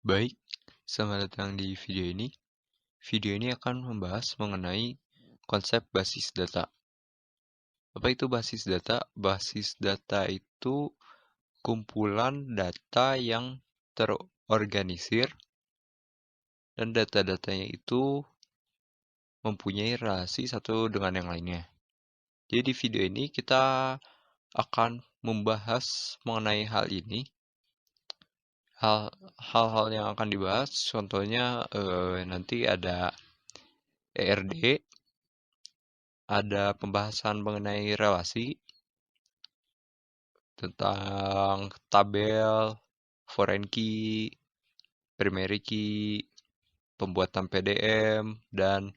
Baik, selamat datang di video ini. Video ini akan membahas mengenai konsep basis data. Apa itu basis data? Basis data itu kumpulan data yang terorganisir dan data-datanya itu mempunyai relasi satu dengan yang lainnya. Jadi di video ini kita akan membahas mengenai hal ini. Hal-hal yang akan dibahas, contohnya nanti ada ERD, ada pembahasan mengenai relasi, tentang tabel, foreign key, primary key, pembuatan PDM, dan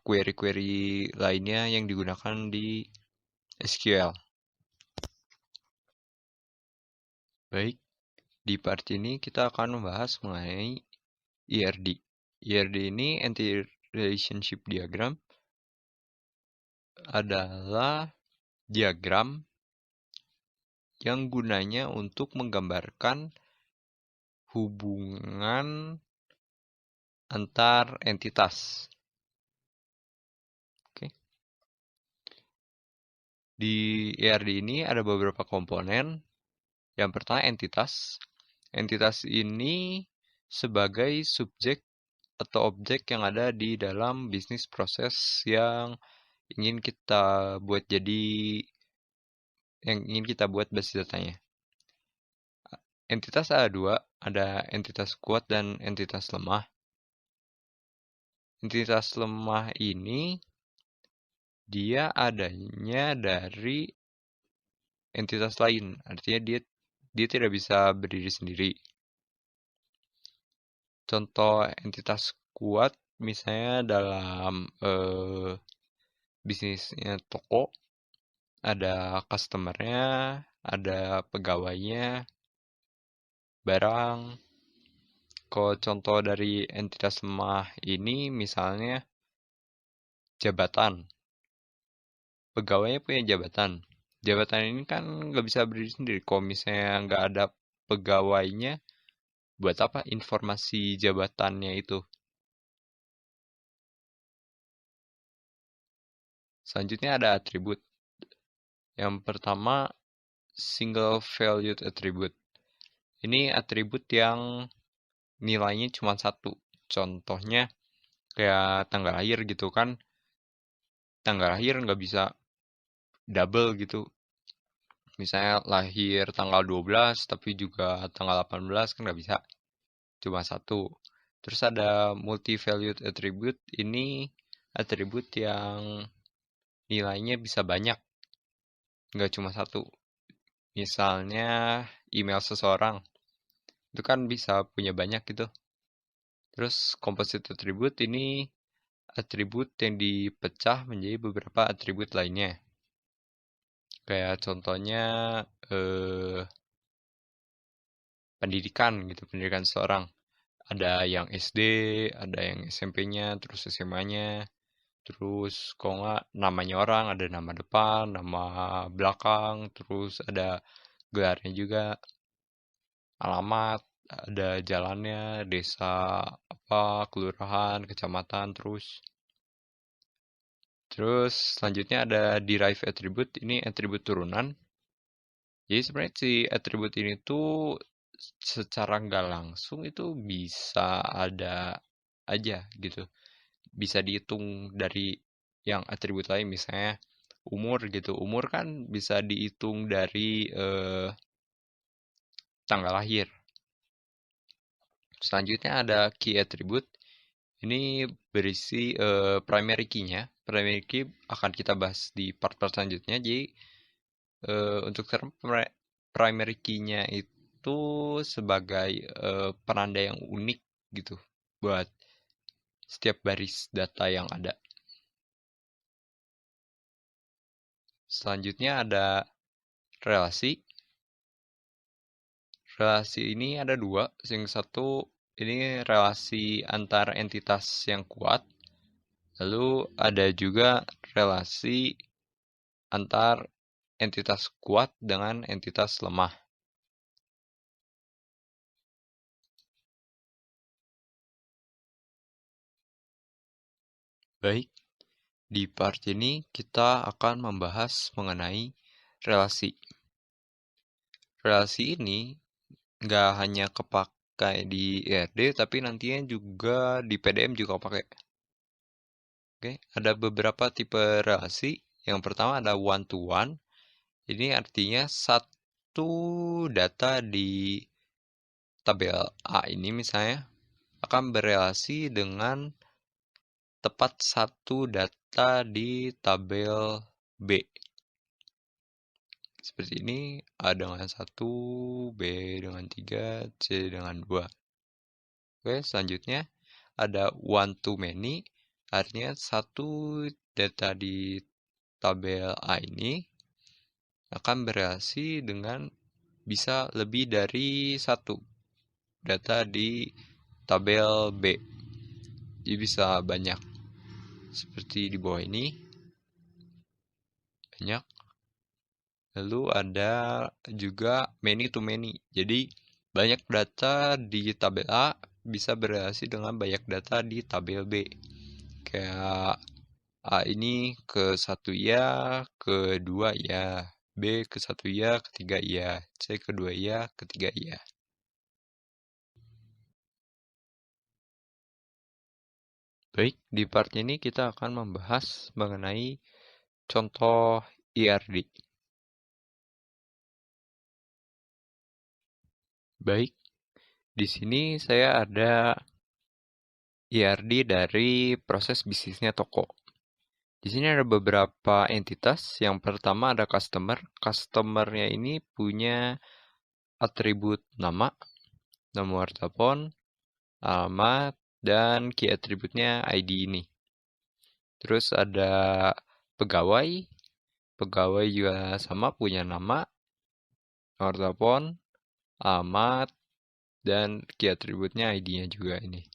query-query lainnya yang digunakan di SQL. Baik, di part ini kita akan membahas mengenai ERD. ERD ini Entity Relationship Diagram adalah diagram yang gunanya untuk menggambarkan hubungan antar entitas. Oke. Di ERD ini ada beberapa komponen. Yang pertama entitas. Entitas ini sebagai subjek atau objek yang ada di dalam bisnis proses yang ingin kita buat basis datanya. Entitas ada dua, ada entitas kuat dan entitas lemah. Entitas lemah ini dia adanya dari entitas lain, artinya dia tidak bisa berdiri sendiri. Contoh entitas kuat misalnya dalam bisnisnya toko, ada customer-nya, ada pegawainya, barang. Kalau contoh dari entitas lemah ini misalnya jabatan. Pegawainya punya jabatan. Jabatan ini kan nggak bisa berdiri sendiri. Kalau misalnya nggak ada pegawainya, buat apa informasi jabatannya itu? Selanjutnya ada atribut. Yang pertama, single valued attribute. Ini atribut yang nilainya cuma satu. Contohnya kayak tanggal lahir gitu kan. Tanggal lahir nggak bisa double gitu. Misalnya lahir tanggal 12 tapi juga tanggal 18 kan nggak bisa. Cuma satu. Terus ada multi-valued attribute. Ini atribut yang nilainya bisa banyak. Nggak cuma satu. Misalnya email seseorang. Itu kan bisa punya banyak gitu. Terus composite attribute ini atribut yang dipecah menjadi beberapa atribut lainnya. Kayak contohnya pendidikan gitu, pendidikan seseorang. Ada yang SD, ada yang SMP-nya, terus SMA-nya, terus kalau nggak namanya orang, ada nama depan, nama belakang, terus ada gelarnya juga, alamat, ada jalannya, desa apa, kelurahan, kecamatan, terus selanjutnya ada derived attribute, ini atribut turunan. Jadi sebenarnya si atribut ini tuh secara nggak langsung itu bisa ada aja gitu. Bisa dihitung dari yang atribut lain, misalnya umur gitu. Umur kan bisa dihitung dari tanggal lahir. Selanjutnya ada key attribute. Ini berisi primary key-nya. Primary key akan kita bahas di part-part selanjutnya. Jadi untuk term primary key-nya itu sebagai penanda yang unik gitu buat setiap baris data yang ada. Selanjutnya ada relasi. Relasi ini ada dua. Yang satu ini relasi antar entitas yang kuat. Lalu ada juga relasi antar entitas kuat dengan entitas lemah. Baik, di part ini kita akan membahas mengenai relasi. Relasi ini nggak hanya kepakai di IRD, tapi nantinya juga di PDM juga pakai. Oke, ada beberapa tipe relasi. Yang pertama ada one to one. Ini artinya satu data di tabel A ini misalnya akan berelasi dengan tepat satu data di tabel B. Seperti ini, A dengan 1, B dengan 3, C dengan 2. Oke, selanjutnya ada one to many, artinya satu data di tabel A ini akan berelasi dengan bisa lebih dari satu data di tabel B. Jadi bisa banyak. Seperti di bawah ini. Banyak. Lalu ada juga many to many. Jadi banyak data di tabel A bisa berelasi dengan banyak data di tabel B. Kayak A ini ke 1 ya, ke 2 ya, B ke 1 ya, ke 3 ya, C ke 2 ya, ke 3 ya. Baik, di part ini kita akan membahas mengenai contoh IRD. Baik, di sini saya ada IRD dari proses bisnisnya toko. Di sini ada beberapa entitas. Yang pertama ada customer. Customer-nya ini punya atribut nama, nomor telepon, alamat, dan key atributnya ID ini. Terus ada pegawai. Pegawai juga sama punya nama, nomor telepon, alamat, dan key atributnya ID-nya juga ini.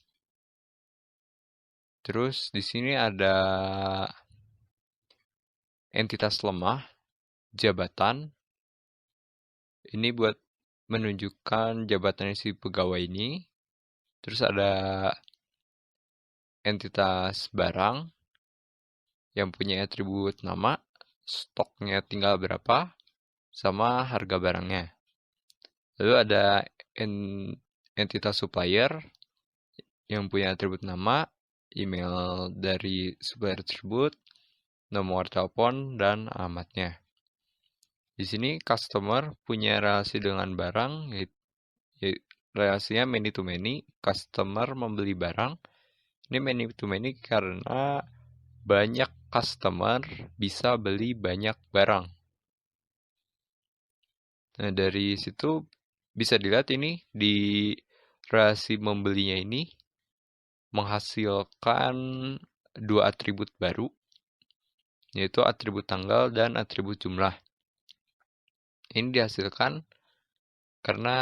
Terus di sini ada entitas lemah, jabatan. Ini buat menunjukkan jabatan si pegawai ini. Terus ada entitas barang yang punya atribut nama, stoknya tinggal berapa, sama harga barangnya. Lalu ada entitas supplier yang punya atribut nama, email dari supplier tersebut, nomor telepon, dan alamatnya. Di sini customer punya relasi dengan barang, relasinya many to many. Customer membeli barang. Ini many to many karena banyak customer bisa beli banyak barang. Nah, dari situ bisa dilihat ini di relasi membelinya ini menghasilkan dua atribut baru, yaitu atribut tanggal dan atribut jumlah. Ini dihasilkan karena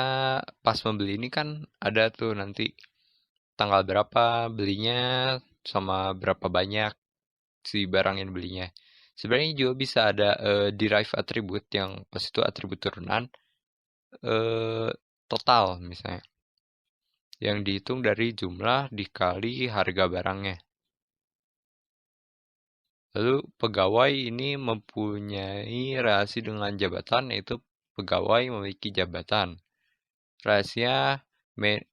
pas membeli ini kan ada tuh nanti tanggal berapa belinya sama berapa banyak si barang yang belinya. Sebenarnya juga bisa ada derive atribut yang pas itu atribut turunan total misalnya. Yang dihitung dari jumlah dikali harga barangnya. Lalu pegawai ini mempunyai relasi dengan jabatan, yaitu pegawai memiliki jabatan. Relasinya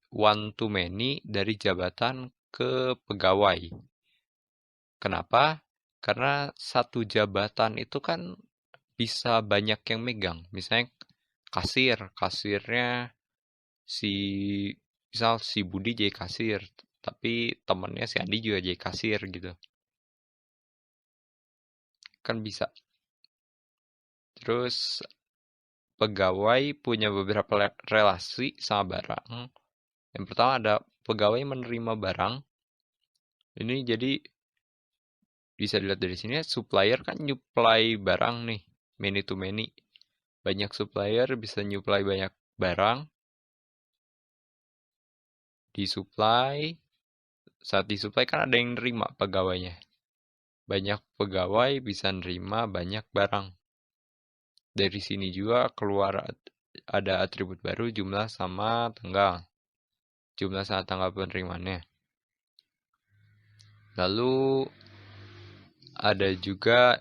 one to many dari jabatan ke pegawai. Kenapa? Karena satu jabatan itu kan bisa banyak yang megang. Misalnya kasirnya si misal si Budi jadi kasir, tapi temennya si Andi juga jadi kasir gitu. Kan bisa. Terus pegawai punya beberapa relasi sama barang. Yang pertama ada pegawai menerima barang. Ini jadi bisa dilihat dari sini, supplier kan nyuplai barang nih, many to many. Banyak supplier bisa nyuplai banyak barang, disuplai. Saat disuplai kan ada yang nerima pegawainya. Banyak pegawai bisa nerima banyak barang. Dari sini juga keluar ada atribut baru jumlah sama tanggal. Jumlah sama tanggal penerimaannya. Lalu ada juga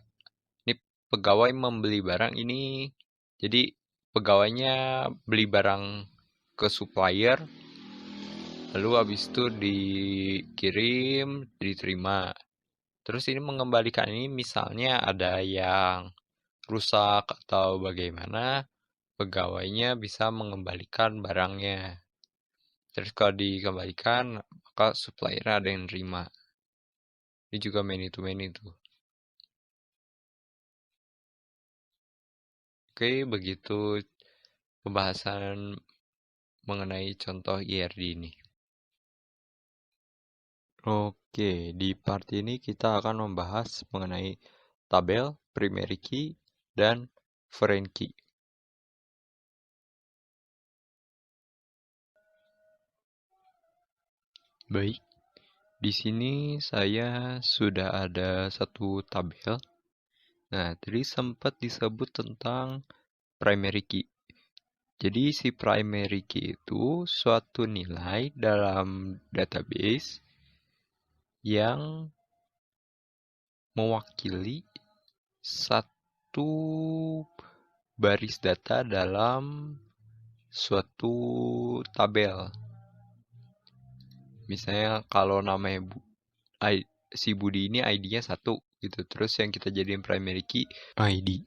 ini pegawai membeli barang ini. Jadi pegawainya beli barang ke supplier, lalu habis itu dikirim, diterima. Terus ini mengembalikan ini misalnya ada yang rusak atau bagaimana, pegawainya bisa mengembalikan barangnya. Terus kalau dikembalikan, maka supplier ada yang nerima. Ini juga many to many tuh. Oke, begitu pembahasan mengenai contoh IRD ini. Oke, di part ini kita akan membahas mengenai tabel, primary key, dan foreign key. Baik, di sini saya sudah ada satu tabel. Nah, tadi sempat disebut tentang primary key. Jadi si primary key itu suatu nilai dalam database yang mewakili satu baris data dalam suatu tabel. Misalnya kalau namanya si Budi ini ID-nya 1 gitu. Terus yang kita jadiin primary key ID.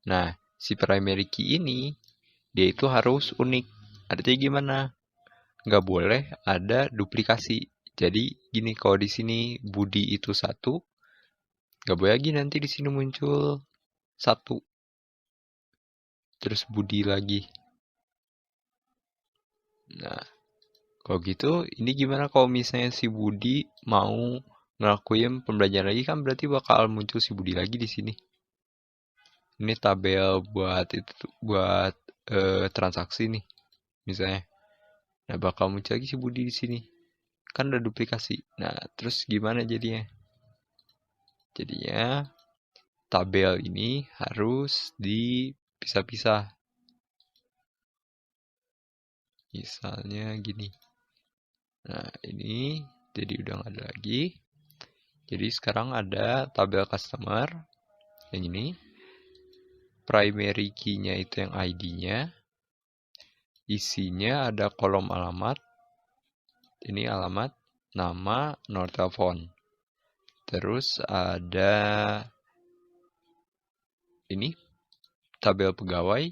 Nah, si primary key ini dia itu harus unik. Artinya gimana? Nggak boleh ada duplikasi. Jadi gini, kalau di sini Budi itu 1, nggak boleh lagi nanti di sini muncul 1. Terus Budi lagi. Nah, kalau gitu, ini gimana kalau misalnya si Budi mau ngelakuin pembelajaran lagi, kan berarti bakal muncul si Budi lagi di sini. Ini tabel buat transaksi nih, misalnya. Nah, bakal muncul lagi si Budi di sini. Kan udah duplikasi. Nah, terus gimana jadinya? Jadinya tabel ini harus dipisah-pisah. Misalnya gini. Nah, ini jadi udah nggak ada lagi. Jadi sekarang ada tabel customer yang ini. Primary key-nya itu yang ID-nya. Isinya ada kolom alamat. Ini alamat, nama, nomor telepon. Terus ada ini tabel pegawai.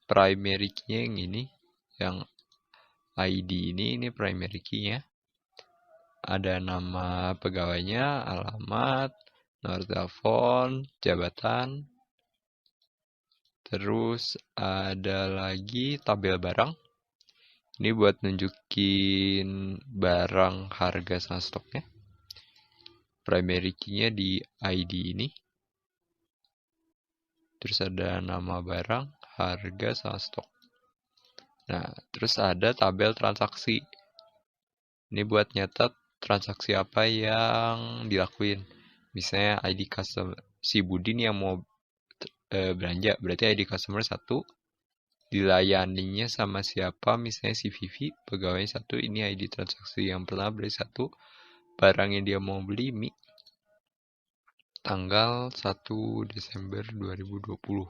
Primary key-nya yang ini. Yang ID ini primary key-nya. Ada nama pegawainya, alamat, nomor telepon, jabatan. Terus ada lagi tabel barang. Ini buat nunjukin barang harga sama stoknya. Primary key-nya di ID ini. Terus ada nama barang, harga sama stok. Nah, terus ada tabel transaksi. Ini buat nyatet transaksi apa yang dilakuin. Misalnya ID customer si Budi nih yang mau belanja, berarti ID customer 1, dilayaninya sama siapa, misalnya si Vivi, pegawainya 1, ini ID transaksi yang pertama berarti 1, barang yang dia mau beli mie, tanggal 1 Desember 2020.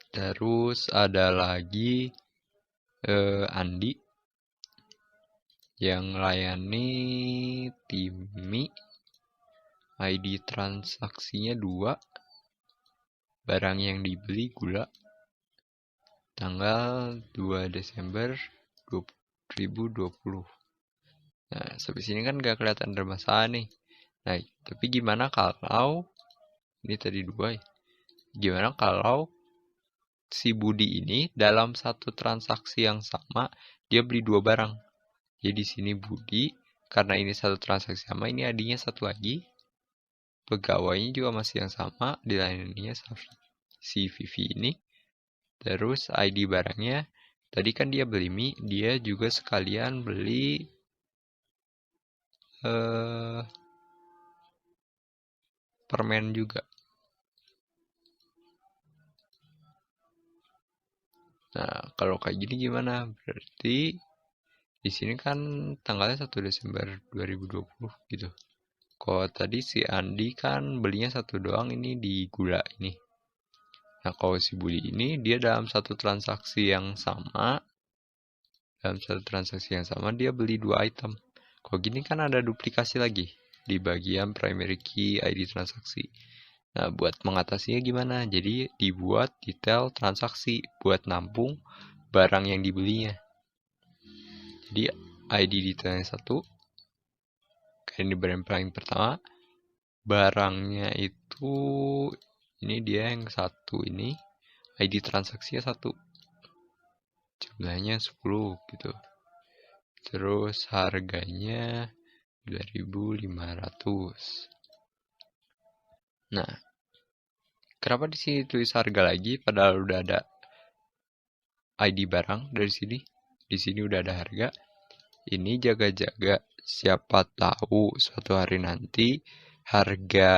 Terus ada lagi Andi yang layani Timi, ID transaksinya 2, barang yang dibeli gula, tanggal 2 Desember 2020. Nah, sampai sini kan gak kelihatan ada masalah nih. Nah, tapi gimana kalau ini tadi 2 ya. Gimana kalau si Budi ini dalam satu transaksi yang sama dia beli 2 barang. Jadi di sini Budi, karena ini satu transaksi sama, ini ID-nya 1 lagi. Pegawainya juga masih yang sama, dilayaninya si Vivi ini. Terus ID barangnya, tadi kan dia beli mie, dia juga sekalian beli permen juga. Nah, kalau kayak gini gimana? Berarti Di sini kan tanggalnya 1 Desember 2020 gitu. Kalau tadi si Andi kan belinya satu doang ini di gula ini. Nah, kalau si Budi ini dia dalam satu transaksi yang sama, dia beli 2 item. Kalau gini kan ada duplikasi lagi di bagian primary key ID transaksi. Nah, buat mengatasinya gimana? Jadi dibuat detail transaksi buat nampung barang yang dibelinya. Jadi ID detailnya 1, kayak ini barang paling pertama. Barangnya itu, ini dia yang 1 ini. ID transaksinya 1. Jumlahnya 10 gitu. Terus harganya 2.500. Nah, kenapa di sini tulis harga lagi padahal udah ada ID barang dari sini? Di sini udah ada harga. Ini jaga-jaga siapa tahu suatu hari nanti harga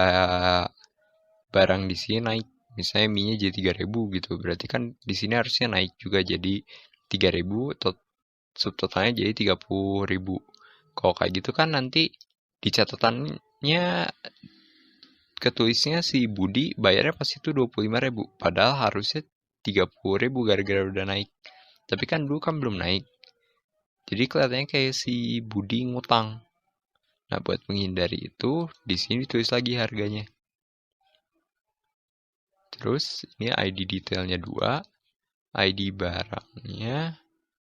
barang di sini naik. Misalnya mie-nya jadi 3.000 gitu. Berarti kan di sini harusnya naik juga jadi 3.000, subtotalnya jadi 30.000. Kalau kayak gitu kan nanti di catatannya ketulisnya si Budi bayarnya pas itu 25.000. Padahal harusnya 30.000 gara-gara udah naik. Tapi kan dulu kan belum naik. Jadi kelihatannya kayak si Budi ngutang. Nah, buat menghindari itu, di sini tulis lagi harganya. Terus, ini ID detailnya 2. ID barangnya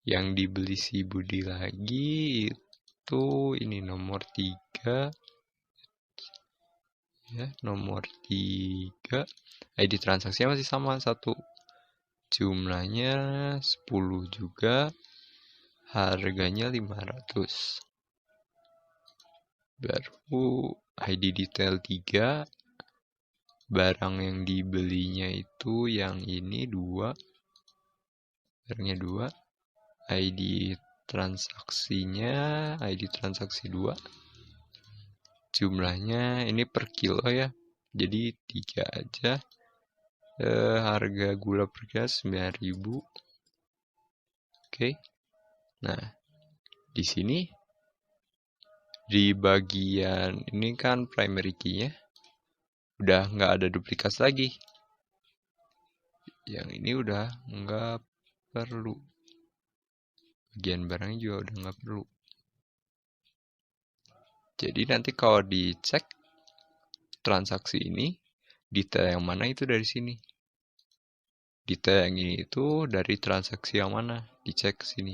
yang dibeli si Budi lagi itu ini nomor 3. Ya, nomor 3. ID transaksinya masih sama 1. Jumlahnya 10 juga. Harganya 500. Baru ID detail 3. Barang yang dibelinya itu yang ini 2. Barangnya 2. ID transaksinya ID transaksi 2. Jumlahnya ini per kilo ya. Jadi 3 aja. Harga gula per kilo 9.000. Oke. Nah, di sini di bagian ini kan primary key-nya udah nggak ada duplikasi lagi. Yang ini udah nggak perlu. Bagian barangnya juga udah nggak perlu. Jadi nanti kalau dicek transaksi ini, detail yang mana itu dari sini. Detail yang ini itu dari transaksi yang mana, dicek sini.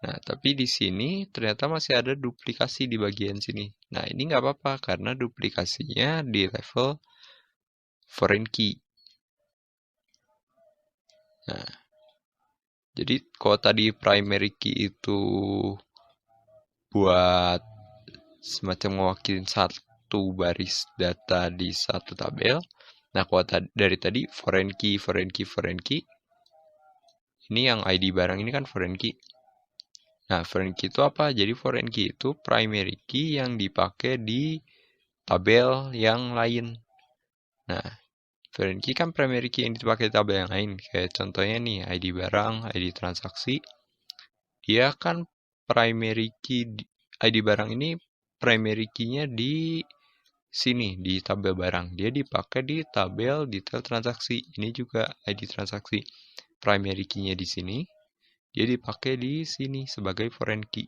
Nah, tapi di sini ternyata masih ada duplikasi di bagian sini. Nah, ini nggak apa-apa karena duplikasinya di level foreign key. Nah, jadi kalau tadi primary key itu buat semacam mewakili satu baris data di satu tabel. Nah, kalau dari tadi foreign key, ini yang ID barang ini kan foreign key. Nah, foreign key itu apa? Jadi foreign key itu primary key yang dipakai di tabel yang lain. Nah, foreign key kan primary key yang dipakai di tabel yang lain. Kayak contohnya nih, ID barang, ID transaksi. Dia kan primary key, ID barang ini primary key-nya di sini, di tabel barang. Dia dipakai di tabel detail transaksi. Ini juga ID transaksi. Primary key-nya di sini. Dia dipakai di sini sebagai foreign key.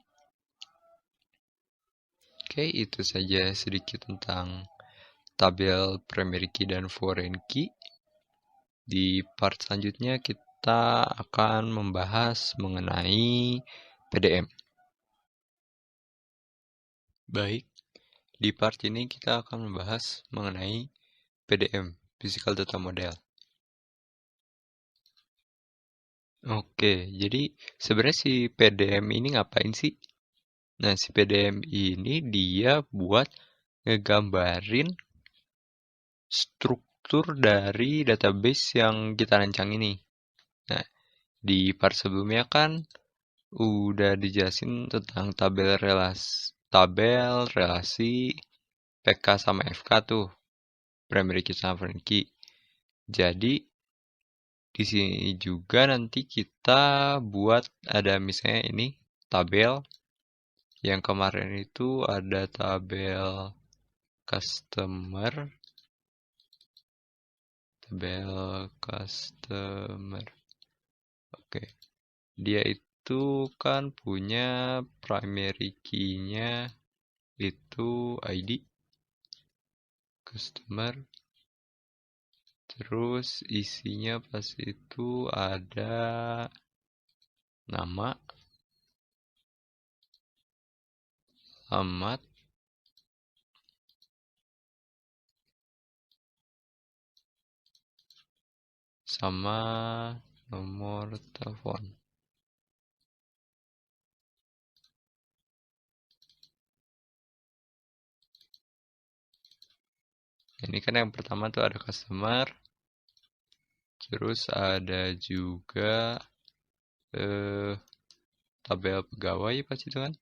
Oke, itu saja sedikit tentang tabel primary key dan foreign key. Di part selanjutnya kita akan membahas mengenai PDM. Baik, di part ini kita akan membahas mengenai PDM, Physical Data Model. Oke, jadi sebenarnya si PDM ini ngapain sih? Nah, si PDM ini dia buat ngegambarin struktur dari database yang kita rancang ini. Nah, di part sebelumnya kan udah dijelasin tentang tabel relasi PK sama FK tuh, primary key sama foreign key. Jadi di sini juga nanti kita buat ada misalnya ini tabel. Yang kemarin itu ada tabel customer. Oke. Dia itu kan punya primary key-nya itu ID customer. Terus isinya pas itu ada nama, alamat, sama nomor telepon. Ini kan yang pertama tuh ada customer, terus ada juga tabel pegawai pas itu kan.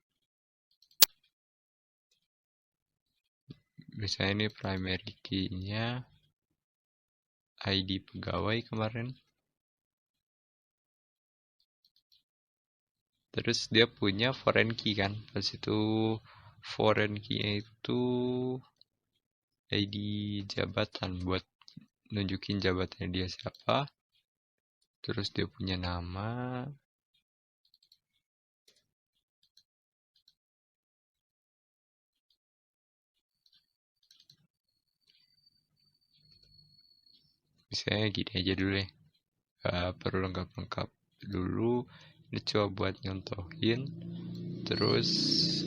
Misalnya ini primary key-nya ID pegawai kemarin. Terus dia punya foreign key kan. Pas itu foreign key-nya itu ID jabatan buat nunjukin jabatannya dia siapa. Terus dia punya nama. Misalnya gini aja dulu ya. Perlu lengkap-lengkap dulu. Ini coba buat nyontohin. Terus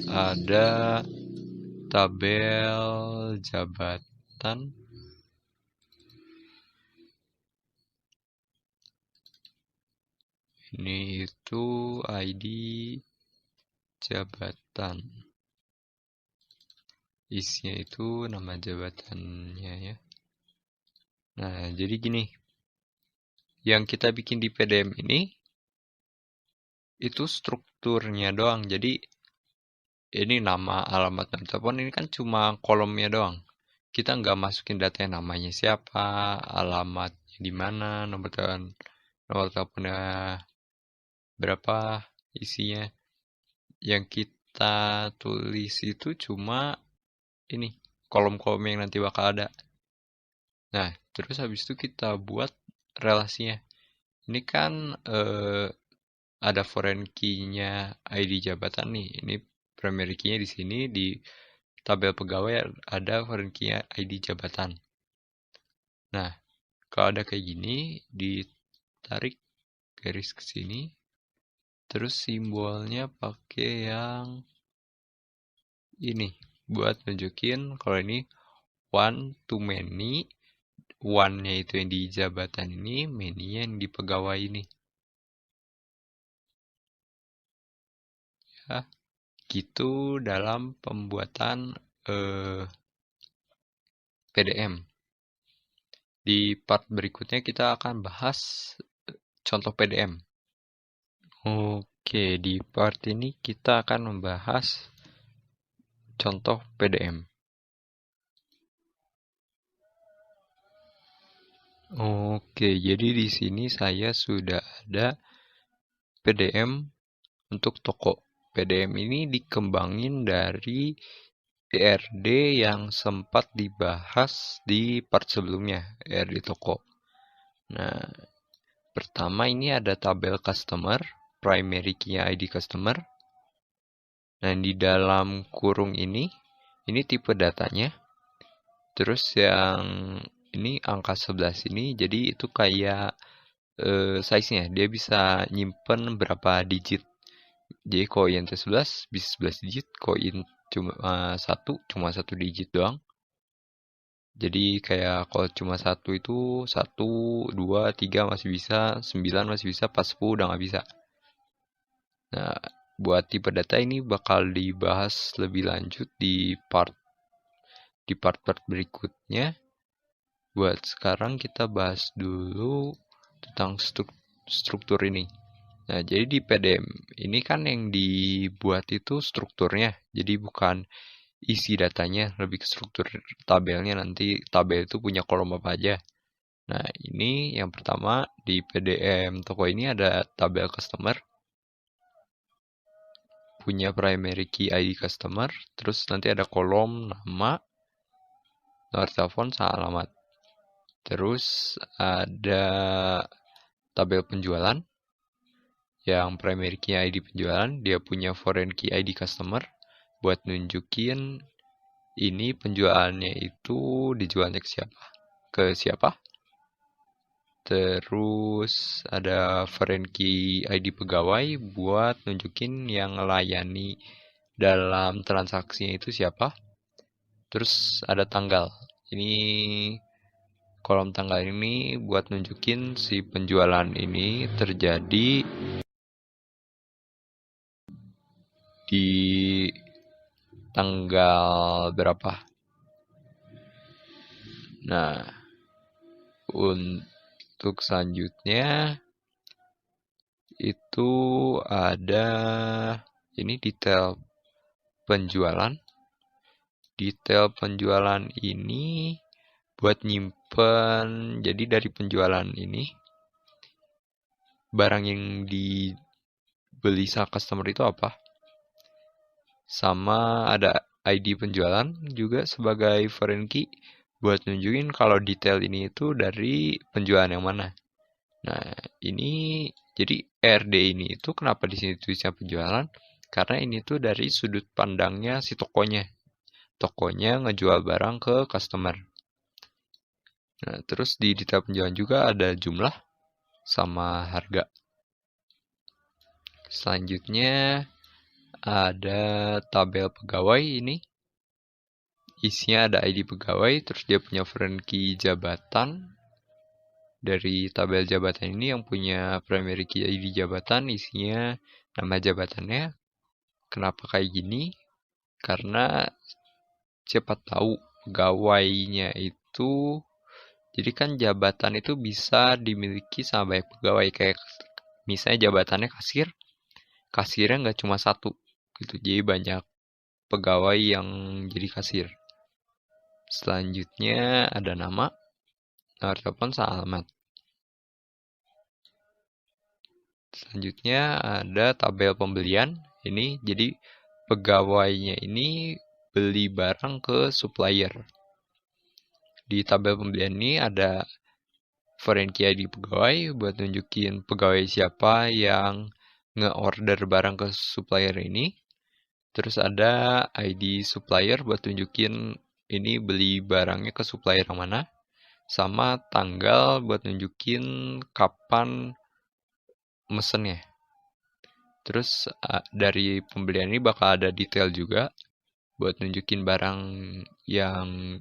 ada tabel jabatan. Ini itu ID jabatan. Isinya itu nama jabatannya ya. Nah, jadi gini. Yang kita bikin di PDM ini itu strukturnya doang. Jadi ini nama, alamat, dan telepon ini kan cuma kolomnya doang. Kita nggak masukin datanya namanya siapa, alamatnya di mana, nomor teleponnya berapa isinya. Yang kita tulis itu cuma ini kolom-kolom yang nanti bakal ada. Nah, terus habis itu kita buat relasinya. Ini kan ada foreign key-nya ID jabatan nih. Ini primary key-nya di sini, di tabel pegawai ada foreign key-nya ID jabatan. Nah, kalau ada kayak gini, ditarik garis ke sini, terus simbolnya pakai yang ini buat nunjukin kalau ini one to many. One-nya itu yang di jabatan ini, many-nya yang di pegawai ini. Ya, gitu dalam pembuatan PDM. Di part berikutnya kita akan bahas contoh PDM. Oke, di part ini kita akan membahas contoh PDM. Oke, jadi di sini saya sudah ada PDM untuk toko. PDM ini dikembangin dari ERD yang sempat dibahas di part sebelumnya, ERD toko. Nah, pertama ini ada tabel customer, primary key-nya ID customer. Nah, di dalam kurung ini tipe datanya. Terus yang ini angka 11 ini, jadi itu kayak size-nya. Dia bisa nyimpen berapa digit. Jadi koin T11 bisa 11 digit, koin cuma satu digit doang. Jadi kayak kalau cuma satu itu 1, 2, 3 masih bisa, 9 masih bisa, pas 10 udah nggak bisa. Nah, buat tipe data ini bakal dibahas lebih lanjut di part berikutnya. Buat sekarang kita bahas dulu tentang struktur ini. Nah, jadi di PDM ini kan yang dibuat itu strukturnya. Jadi bukan isi datanya, lebih ke struktur tabelnya. Nanti tabel itu punya kolom apa aja. Nah, ini yang pertama di PDM toko ini ada tabel customer. punya primary key ID customer, terus nanti ada kolom nama, nomor telepon, sama alamat. Terus ada tabel penjualan, yang primary key ID penjualan, dia punya foreign key ID customer, buat nunjukin ini penjualannya itu dijualnya ke siapa. Terus ada foreign key ID pegawai buat nunjukin yang melayani dalam transaksinya itu siapa. Terus ada tanggal. Ini kolom tanggal ini buat nunjukin si penjualan ini terjadi di tanggal berapa. Nah, untuk selanjutnya itu ada ini detail penjualan. Detail penjualan ini buat nyimpen, jadi dari penjualan ini barang yang dibeli sama customer itu apa. Sama ada ID penjualan juga sebagai foreign key buat nunjukin kalau detail ini itu dari penjualan yang mana. Nah, ini jadi RD ini itu kenapa di sini tulisnya penjualan? Karena ini tuh dari sudut pandangnya si tokonya. Tokonya ngejual barang ke customer. Nah, terus di detail penjualan juga ada jumlah sama harga. Selanjutnya ada tabel pegawai ini. Isinya ada ID pegawai, terus dia punya foreign key jabatan. Dari tabel jabatan ini yang punya primary key ID jabatan, isinya nama jabatannya. Kenapa kayak gini? Karena siapa tahu pegawainya itu, jadi kan jabatan itu bisa dimiliki sama banyak pegawai, kayak misalnya jabatannya kasir, kasirnya nggak cuma satu gitu, jadi banyak pegawai yang jadi kasir. Selanjutnya ada nama, nomor telepon, sama alamat. Selanjutnya ada tabel pembelian. Ini jadi pegawainya ini beli barang ke supplier. Di tabel pembelian ini ada foreign key ID pegawai buat nunjukin pegawai siapa yang nge-order barang ke supplier ini. Terus ada ID supplier buat nunjukin ini beli barangnya ke supplier yang mana. Sama tanggal buat nunjukin kapan mesennya. Terus dari pembelian ini bakal ada detail juga buat nunjukin barang yang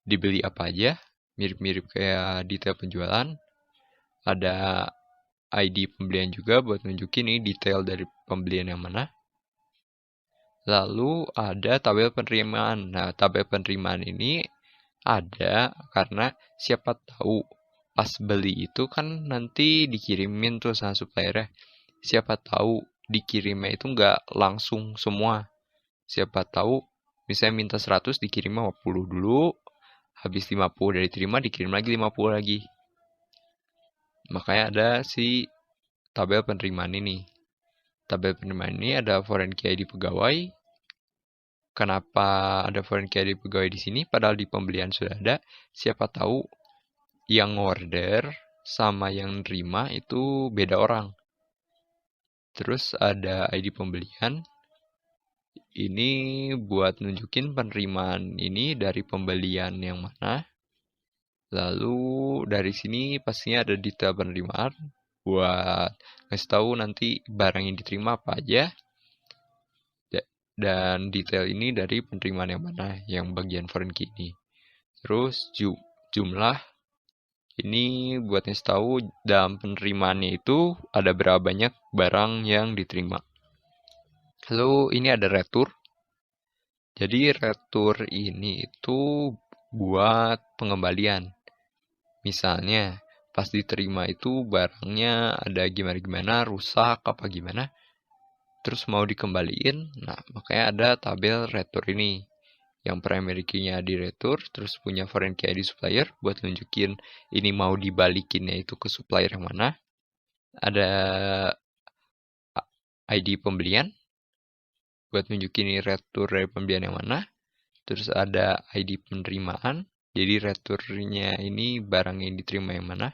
dibeli apa aja, mirip-mirip kayak detail penjualan. Ada ID pembelian juga buat nunjukin ini detail dari pembelian yang mana. Lalu ada tabel penerimaan. Nah, tabel penerimaan ini ada karena siapa tahu pas beli itu kan nanti dikirimin tuh sama suppliernya. Siapa tahu dikirimnya itu nggak langsung semua. Siapa tahu misalnya minta 100 dikirim 50 dulu, habis 50 dari terima dikirim lagi 50 lagi. Makanya ada si tabel penerimaan ini. Tabel penerimaan ini ada foreign key ID pegawai. Kenapa ada foreign key ID pegawai di sini? Padahal di pembelian sudah ada. Siapa tahu yang order sama yang nerima itu beda orang. Terus ada ID pembelian. Ini buat nunjukin penerimaan ini dari pembelian yang mana. Lalu dari sini pastinya ada detail penerimaan buat ngasih tahu nanti barang yang diterima apa aja. Dan detail ini dari penerimaan yang mana, yang bagian foreign key ini. Terus jumlah ini buat ngasih tahu dalam penerimaannya itu ada berapa banyak barang yang diterima. Lalu ini ada retur. Jadi retur ini itu buat pengembalian. Misalnya pas diterima itu barangnya ada gimana-gimana, rusak apa gimana, terus mau dikembaliin, nah makanya ada tabel retur ini. Yang primary key-nya di retur, terus punya foreign key ID supplier buat nunjukin ini mau dibalikinnya itu ke supplier yang mana. Ada ID pembelian, buat nunjukin ini retur dari pembelian yang mana. Terus ada ID penerimaan, jadi returnya ini barang yang diterima yang mana.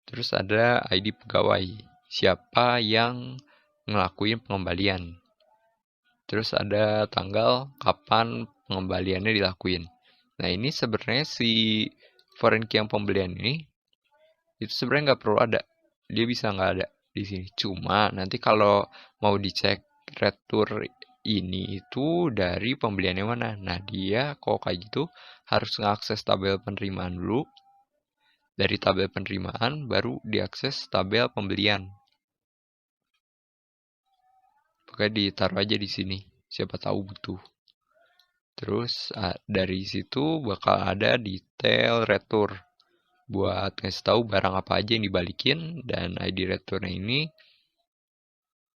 Terus ada ID pegawai, siapa yang ngelakuin pengembalian. Terus ada tanggal kapan pengembaliannya dilakuin. Nah ini sebenarnya si foreign key yang pembelian ini itu sebenarnya nggak perlu ada, dia bisa nggak ada di sini. Cuma nanti kalau mau dicek retur ini itu dari pembelian yang mana, nah dia kok kayak gitu harus ngakses tabel penerimaan dulu. Dari tabel penerimaan baru diakses tabel pembelian. Pokoknya ditaruh aja di sini, siapa tahu butuh. Terus dari situ bakal ada detail retur buat ngasih tahu barang apa aja yang dibalikin, dan ID returnya ini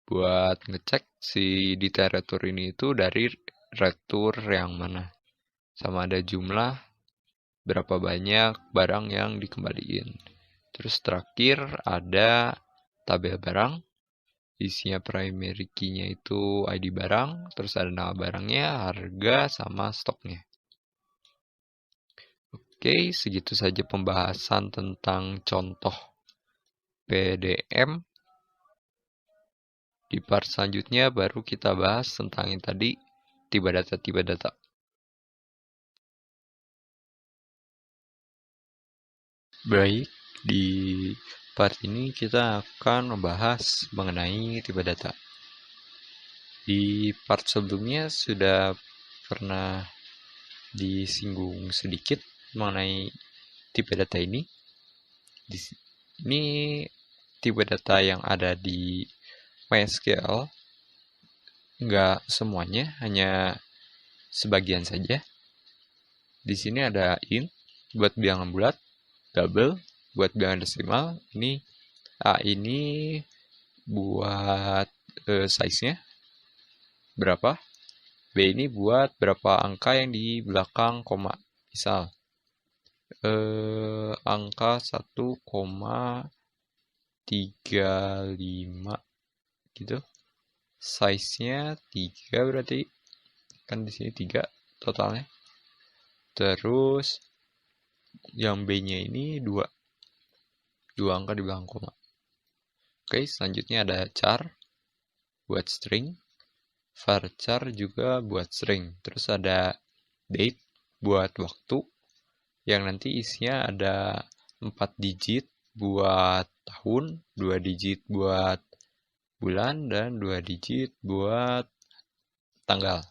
buat ngecek si detail retur ini itu dari retur yang mana, sama ada jumlah berapa banyak barang yang dikembaliin. Terus terakhir ada tabel barang, isinya primary key-nya itu ID barang, terus ada nama barangnya, harga, sama stoknya. Oke, segitu saja pembahasan tentang contoh PDM. Di part selanjutnya baru kita bahas tentang yang tadi, tiba data. Baik, di part ini kita akan membahas mengenai tiba data. Di part sebelumnya sudah pernah disinggung sedikit mengenai tipe data ini. Ini tipe data yang ada di MySQL, nggak semuanya, hanya sebagian saja. Di sini ada int buat bilangan bulat, double buat bilangan desimal. Ini buat size-nya berapa. B ini buat berapa angka yang di belakang koma. Misal angka 1,35 gitu. Size-nya 3 berarti. Kan di sini 3 totalnya. Terus yang B-nya ini 2. 2 angka di belakang koma. Oke, selanjutnya ada char buat string. Varchar juga buat string. Terus ada date buat waktu, yang nanti isinya ada 4 digit buat tahun, 2 digit buat bulan, dan 2 digit buat tanggal.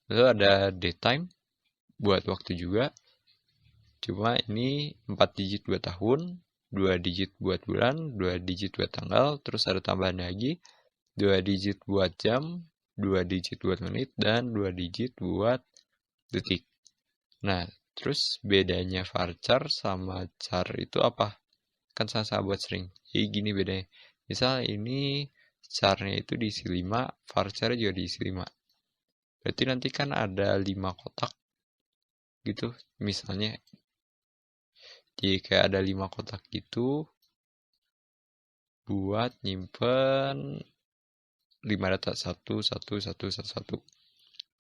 Lalu ada datetime buat waktu juga, cuma ini 4 digit buat tahun, 2 digit buat bulan, 2 digit buat tanggal. Terus ada tambahan lagi 2 digit buat jam, 2 digit buat menit, dan 2 digit buat detik. Nah, terus bedanya varchar sama char itu apa? Kan sama-sama buat string. Jadi gini bedanya. Misal ini charnya itu diisi 5, varchar juga diisi 5. Berarti nanti kan ada 5 kotak gitu misalnya. Jadi kayak ada 5 kotak gitu buat nyimpen 5 data, 1, 1, 1, 1, 1.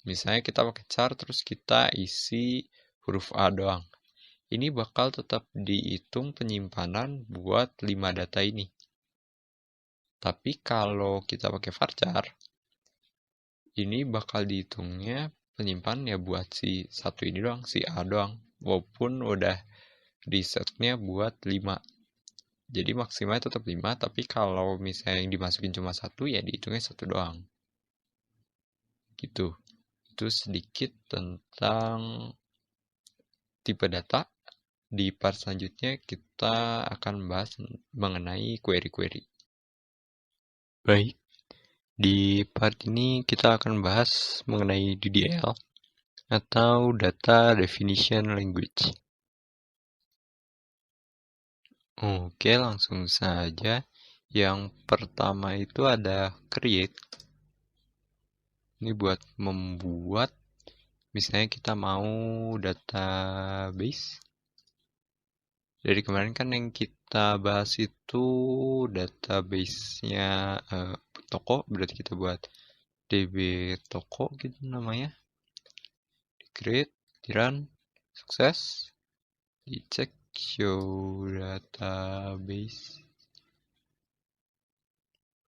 Misalnya kita pakai char terus kita isi huruf A doang. Ini bakal tetap dihitung penyimpanan buat 5 data ini. Tapi kalau kita pakai varchar, ini bakal dihitungnya penyimpanan ya buat si satu ini doang, si A doang. Walaupun udah resetnya buat 5. Jadi maksimalnya tetap 5, tapi kalau misalnya yang dimasukin cuma 1, ya dihitungnya 1 doang. Gitu. Itu sedikit tentang tipe data. Di part selanjutnya kita akan bahas mengenai query-query. Baik, di part ini kita akan bahas mengenai DDL atau Data Definition Language. Oke, langsung saja. Yang pertama itu ada create. Ini buat membuat, misalnya kita mau database. Dari kemarin kan yang kita bahas itu database-nya toko, berarti kita buat DB toko gitu namanya. Di create, di run, sukses, dicek show database,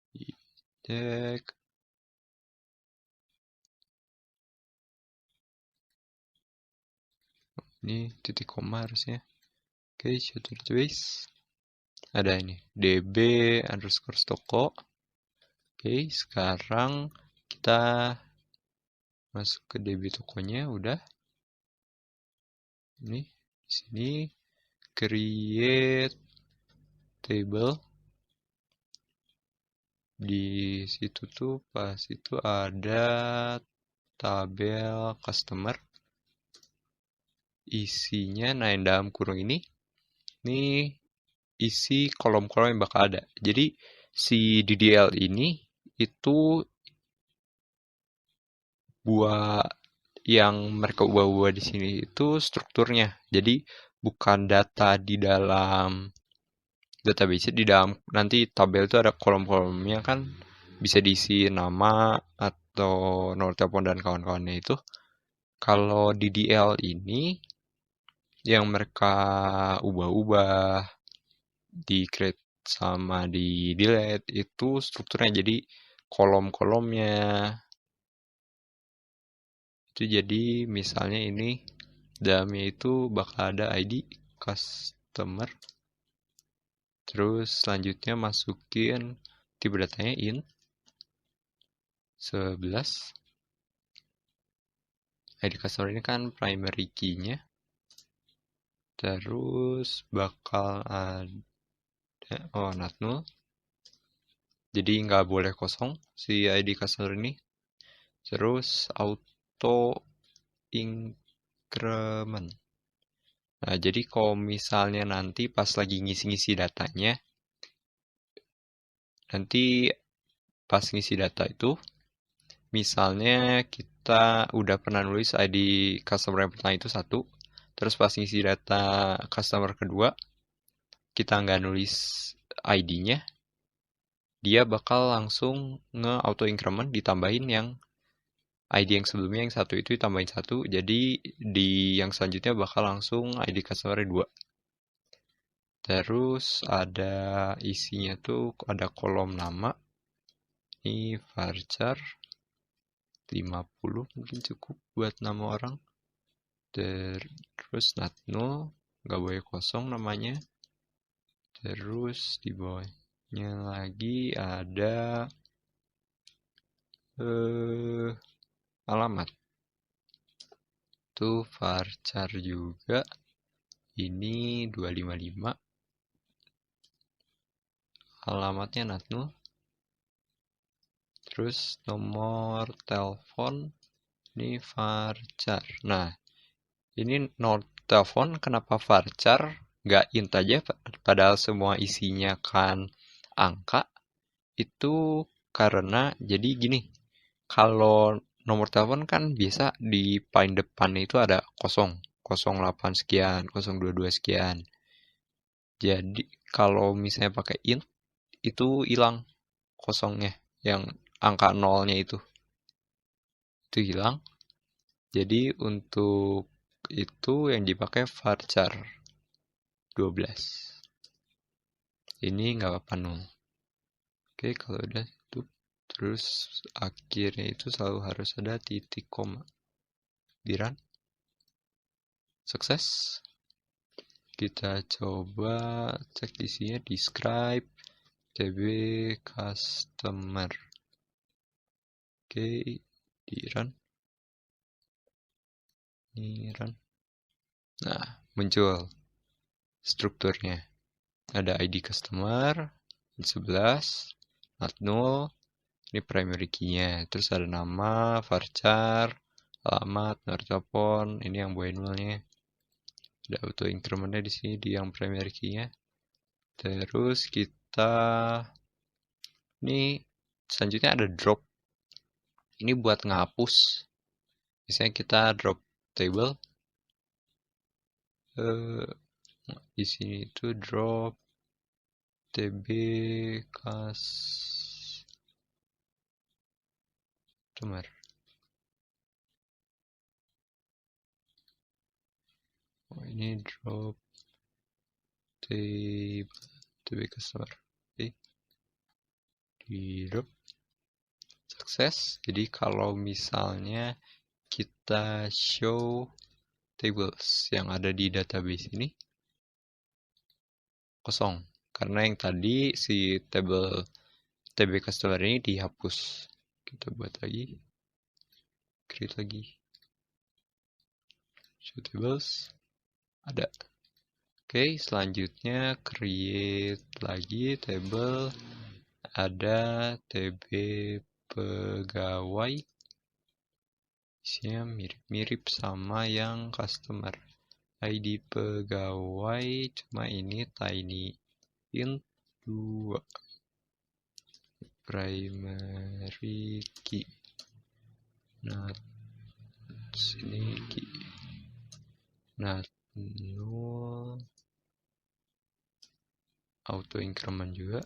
dicek. Ini titik koma harusnya. Oke, show database. Ada ini, db underscore toko. Oke, sekarang kita masuk ke db tokonya, udah. Ini di sini create table. Di situ tuh pas itu ada tabel customer. Isinya, nah yang dalam kurung ini isi kolom-kolom yang bakal ada. Jadi si DDL ini itu buat yang mereka ubah-ubah di sini itu strukturnya. Jadi bukan data di dalam database, di dalam nanti tabel itu ada kolom-kolomnya kan, bisa diisi nama atau nomor telepon dan kawan-kawannya itu. Kalau DDL ini yang mereka ubah-ubah, di create sama di delete itu strukturnya, jadi kolom-kolomnya itu. Jadi misalnya ini dalamnya itu bakal ada ID customer, terus selanjutnya masukin tipe datanya int 11. ID customer ini kan primary key-nya, terus bakal ada not null, jadi nggak boleh kosong si ID customer ini. Terus auto increment. Nah, jadi kalau misalnya nanti pas lagi ngisi-ngisi datanya, nanti pas ngisi data itu, misalnya kita udah pernah nulis ID customer yang pertama itu 1, terus pas ngisi data customer kedua, kita nggak nulis ID-nya, dia bakal langsung nge-auto increment, ditambahin yang ID yang sebelumnya yang 1 itu ditambahin 1, jadi di yang selanjutnya bakal langsung ID customer 2. Terus ada isinya tuh, ada kolom nama. Ini varchar 50 mungkin cukup buat nama orang. Terus not null, nggak boleh kosong namanya. Terus di bawahnya lagi ada alamat. Tuh varchar juga. Ini 255. Alamatnya not null. Terus nomor telepon ini varchar. Nah, ini nomor telepon kenapa varchar nggak int aja, padahal semua isinya kan angka? Itu karena jadi gini, kalau nomor telepon kan biasa di paling depannya itu ada 0, 08 sekian, 022 sekian. Jadi kalau misalnya pakai int, itu hilang kosongnya, yang angka nolnya itu hilang. Jadi untuk itu yang dipakai varchar 12. Ini nggak apa-apa nol. Oke, kalau udah itu, terus akhirnya itu selalu harus ada titik koma. Di run. Sukses. Kita coba cek isinya, describe tb customer. Oke, di run. Ini run. Nah, muncul strukturnya. Ada ID customer 11, not null, ini primary key-nya. Terus ada nama, varchar, alamat, nomor telepon, ini yang buy null-nya. Ada auto increment-nya di sini di yang primary key-nya. Terus kita ini selanjutnya ada drop. Ini buat ngapus. Misalnya kita drop table. Di sini itu drop tb customer. Oh, ini drop table customer. Oke. Di drop sukses. Jadi kalau misalnya kita show tables yang ada di database ini kosong, karena yang tadi si table customer ini dihapus. Kita buat lagi, create lagi, show tables, ada. Oke, selanjutnya create lagi table, ada tb pegawai, isinya mirip-mirip sama yang customer. ID pegawai cuma ini tiny int 2 primary key. Nah, sini key. Nah, null auto increment juga.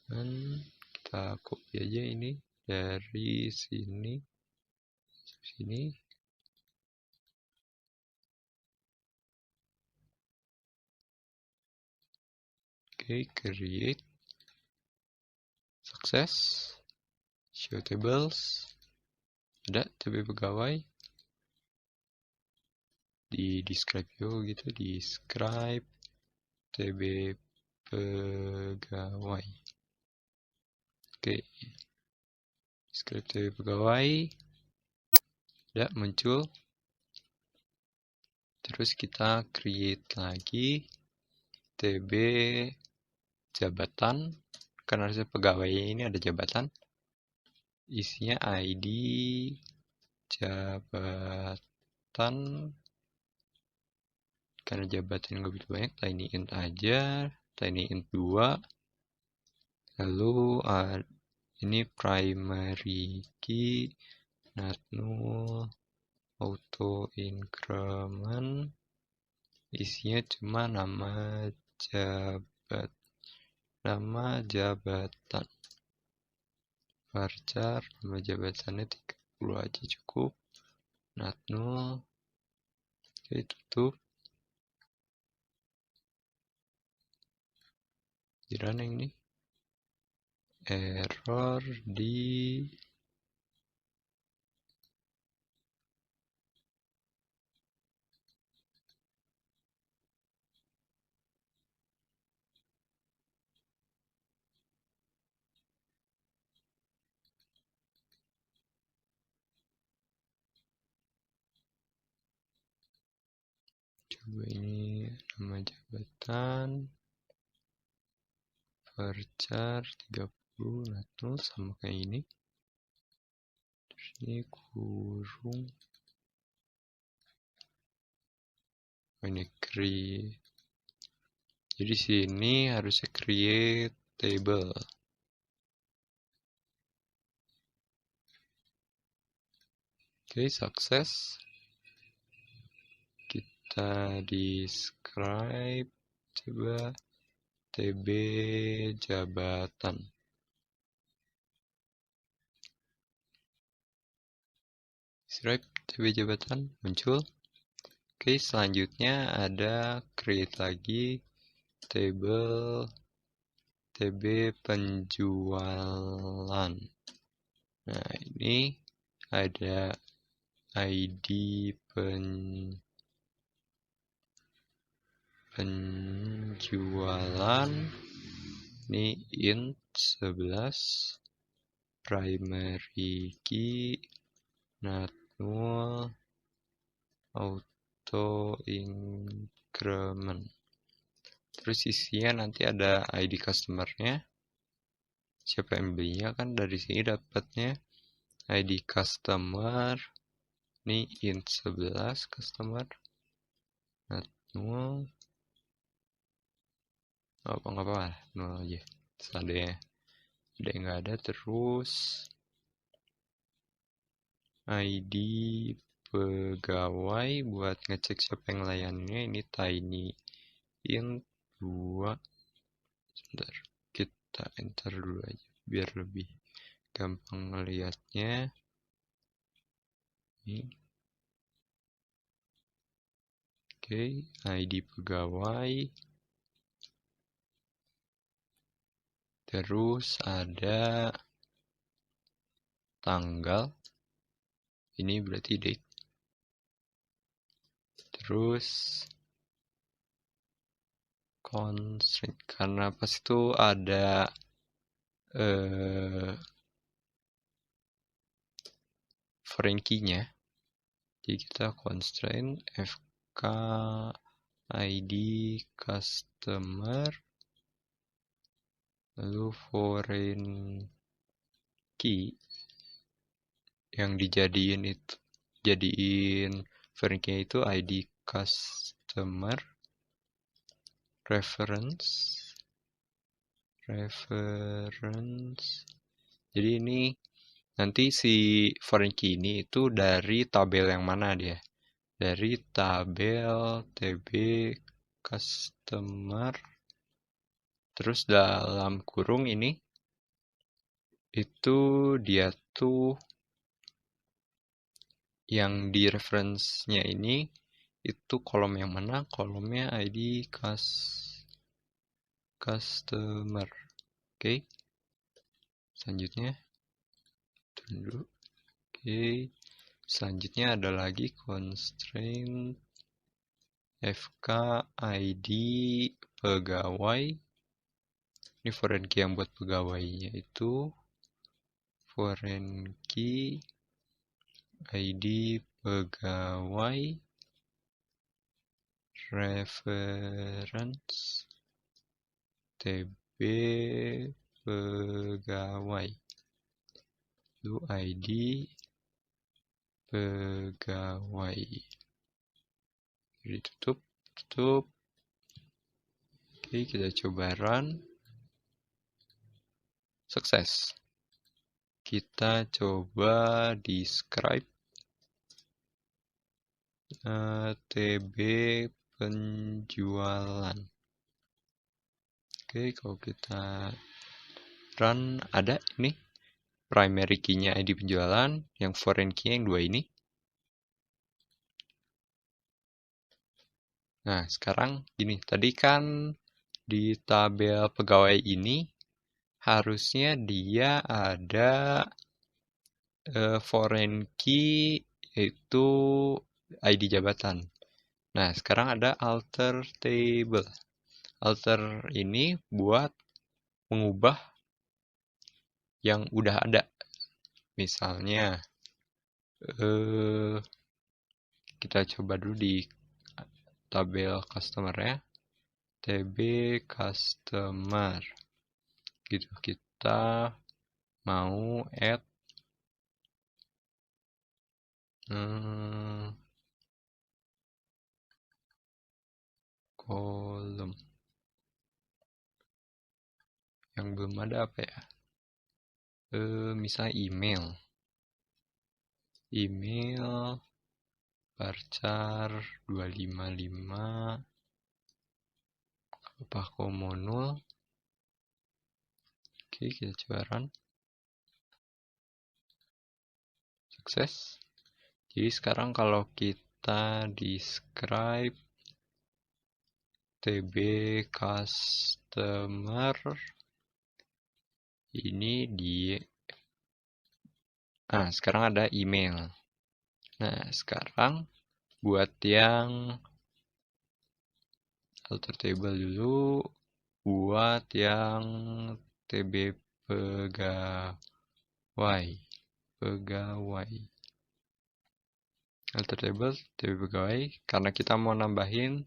Dan kita copy aja ini dari sini. Oke, create, sukses, show tables, ada tb pegawai, di describe juga gitu, describe tb pegawai. Oke, describe tb pegawai, ada muncul. Terus kita create lagi tb jabatan, karena harusnya pegawai ini ada jabatan, isinya ID jabatan, karena jabatan nggak begitu banyak, tiny int aja, tiny int 2, lalu ini primary key, not null, auto increment, isinya cuma nama jabatan, varchar nama jabatannya 30 aja cukup, not null. Oke, tutup. Di running nih, error di coba ini nama jabatan varchar 30 not null sama kayak ini. Terus ini kurung, ini create. Jadi sini harusnya create table. Oke, sukses. Kita describe, coba tb jabatan. Describe tb jabatan muncul. Oke, selanjutnya ada create lagi table tb penjualan. Nah, ini ada ID penjualan, ini int 11, primary key, not null, auto increment. Terus isinya nanti ada ID customer-nya, siapa yang belinya, kan dari sini dapatnya ID customer, ini int 11 customer, not null, nggak apa-apa, nol aja, seadanya. Ada yang nggak ada. Terus ID pegawai buat ngecek siapa yang layannya, ini tiny int 2. Sebentar, kita enter dulu aja biar lebih gampang ngelihatnya. Ini. Oke, ID pegawai. Terus ada tanggal. Ini berarti date. Terus constraint, karena pas itu ada foreign key-nya. Jadi kita constraint fk id customer lalu foreign key yang dijadiin foreign key itu id customer reference. Jadi ini nanti si foreign key ini itu dari tabel yang mana dia? Dari tabel tb customer, terus dalam kurung ini itu dia tuh yang di reference-nya ini itu kolom yang mana? Kolomnya id customer. Oke. Selanjutnya dulu. Oke. Selanjutnya ada lagi constraint fk id pegawai. Ini foreign key yang buat pegawainya itu foreign key id pegawai reference tb pegawai itu id pegawai. Jadi tutup. Oke, kita coba run. Sukses. Kita coba describe tb penjualan. Oke, kalau kita run ada ini primary key-nya ID penjualan, yang foreign key yang dua ini. Nah, sekarang gini, tadi kan di tabel pegawai ini harusnya dia ada foreign key yaitu ID jabatan. Nah, sekarang ada alter table. Alter ini buat mengubah yang udah ada. Misalnya kita coba dulu di tabel customer ya, tb customer gitu. Kita mau add kolom yang belum ada apa ya, misalnya email varchar 255 apa komunal. Oke, kita coba run. Sukses. Jadi sekarang kalau kita describe tb customer ini sekarang ada email. Nah, sekarang buat yang alter table dulu, buat yang tb pegawai. Alter table tb pegawai karena kita mau nambahin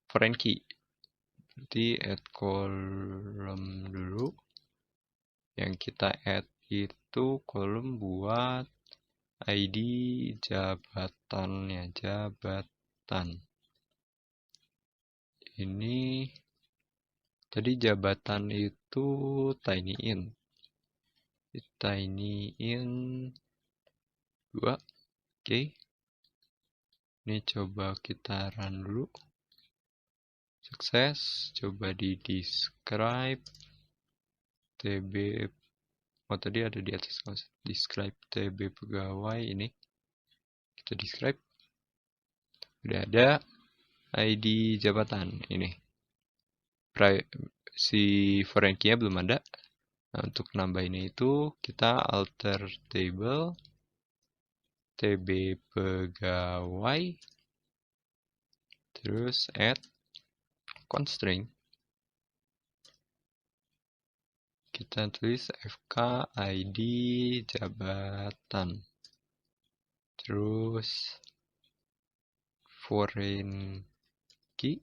foreign key. Berarti add kolom dulu. Yang kita add itu kolom buat ID jabatannya, jabatan. Ini tadi jabatan itu tinyIn. tinyIn 2. Oke. Ini coba kita run dulu. Sukses. Coba di describe TB. Oh, tadi ada di atas. Describe TB pegawai ini. Kita describe. Udah ada ID jabatan ini. Si foreign key-nya belum ada. Nah, untuk nambahinnya itu kita alter table TB pegawai terus add constraint. Kita tulis FK ID jabatan. Terus foreign key.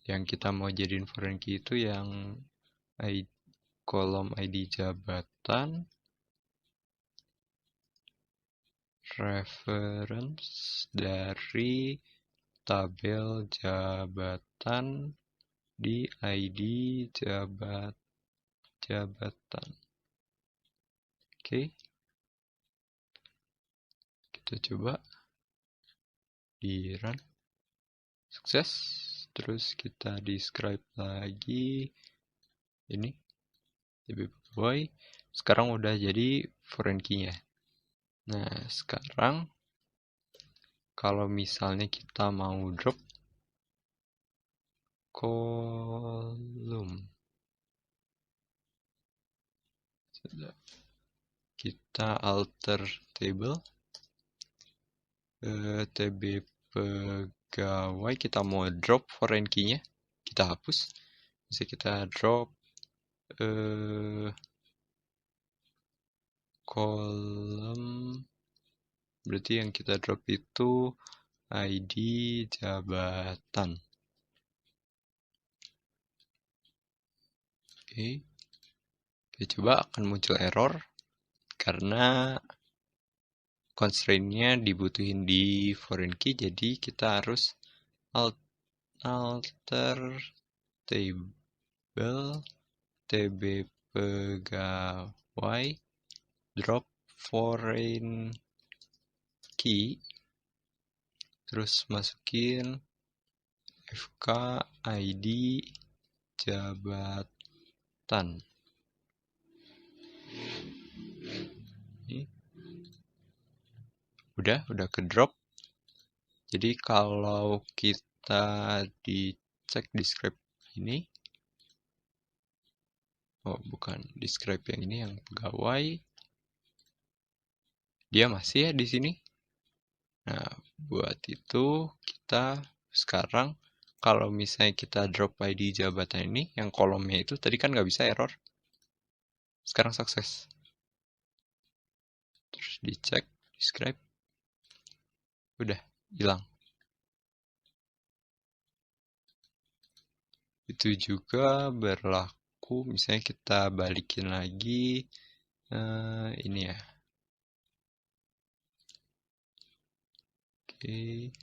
Yang kita mau jadiin foreign key itu yang kolom ID jabatan, reference dari tabel jabatan di ID jabatan. Oke. Kita coba di run. Sukses. Terus kita describe lagi ini TB pegawai. Sekarang udah jadi foreign key-nya. Nah, sekarang kalau misalnya kita mau drop kolom, kita alter table TB pegawai, kita mau drop foreign key-nya, kita hapus. Bisa kita drop kolom, berarti yang kita drop itu ID jabatan. Oke. Coba akan muncul error karena constraint-nya dibutuhin di foreign key, jadi kita harus alter table TB pegawai drop foreign key, terus masukin FK ID jabatan. Udah ke drop. Jadi kalau kita dicek describe ini, oh bukan describe yang ini, yang pegawai, dia masih ya di sini. Nah, buat itu kita sekarang kalau misalnya kita drop ID jabatan ini, yang kolomnya itu tadi kan nggak bisa error. Sekarang sukses. Terus dicek describe. Udah hilang. Itu juga berlaku misalnya kita balikin lagi ini ya. Oke.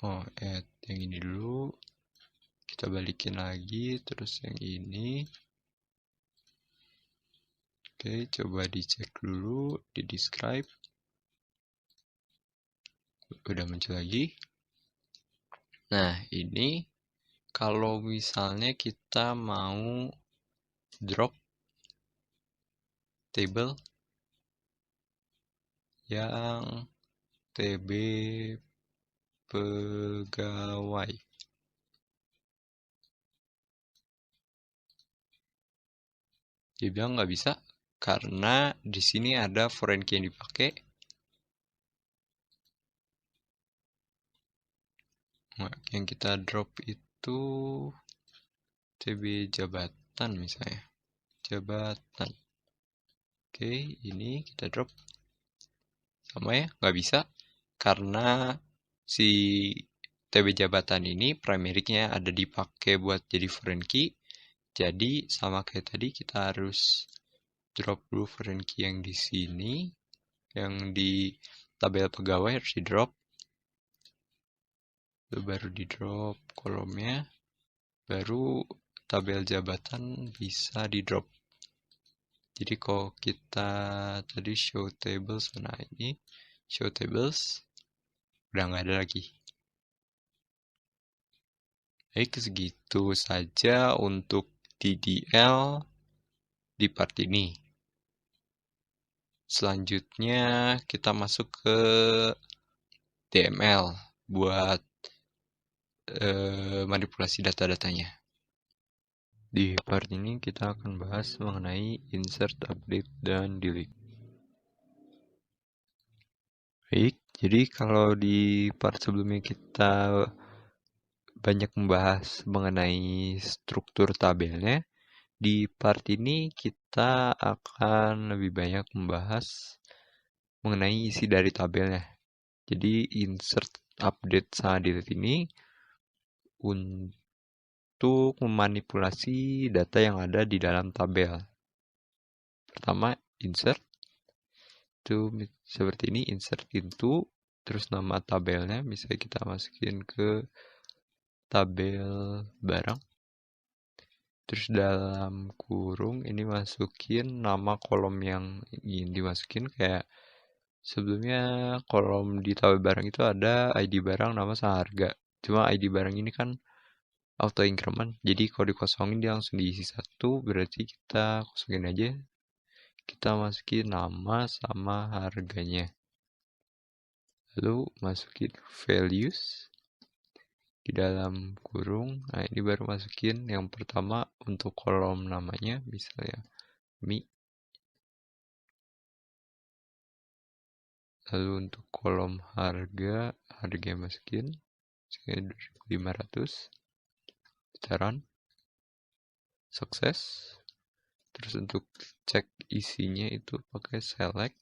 Oh, add yang ini dulu. Kita balikin lagi, terus yang ini. Oke, coba dicek dulu, di describe. Udah muncul lagi. Nah, ini kalau misalnya kita mau drop table yang TB pegawai. Dia bilang nggak bisa karena di sini ada foreign key yang dipakai. Nah, yang kita drop itu TB jabatan misalnya. Jabatan. Oke, ini kita drop. Sama ya, nggak bisa. Karena si TB jabatan ini primary-nya ada dipakai buat jadi foreign key. Jadi sama kayak tadi kita harus drop dulu foreign key yang di sini. Yang di tabel pegawai harus di drop. Baru di drop kolomnya. Baru tabel jabatan bisa di drop. Jadi kalau kita tadi show tables, nah ini show tables udah nggak ada lagi. Baik, segitu saja untuk DDL di part ini. Selanjutnya kita masuk ke DML buat manipulasi data-datanya. Di part ini kita akan bahas mengenai insert, update, dan delete. Baik, jadi kalau di part sebelumnya kita banyak membahas mengenai struktur tabelnya, di part ini kita akan lebih banyak membahas mengenai isi dari tabelnya. Jadi insert, update, sama delete ini untuk memanipulasi data yang ada di dalam tabel. Pertama, insert. Itu seperti ini, insert into, terus nama tabelnya bisa kita masukin ke tabel barang. Terus dalam kurung ini masukin nama kolom yang ingin dimasukin, kayak sebelumnya kolom di tabel barang itu ada ID barang, nama, sama harga. Cuma ID barang ini kan auto increment, jadi kalau dikosongin dia langsung diisi satu, berarti kita kosongin aja. Kita masukin nama sama harganya. Lalu masukin values di dalam kurung. Nah, ini baru masukin yang pertama untuk kolom namanya, misalnya Mi. Lalu untuk kolom harga masukin 2.500. Kita run. Sukses. Terus untuk cek isinya itu pakai select.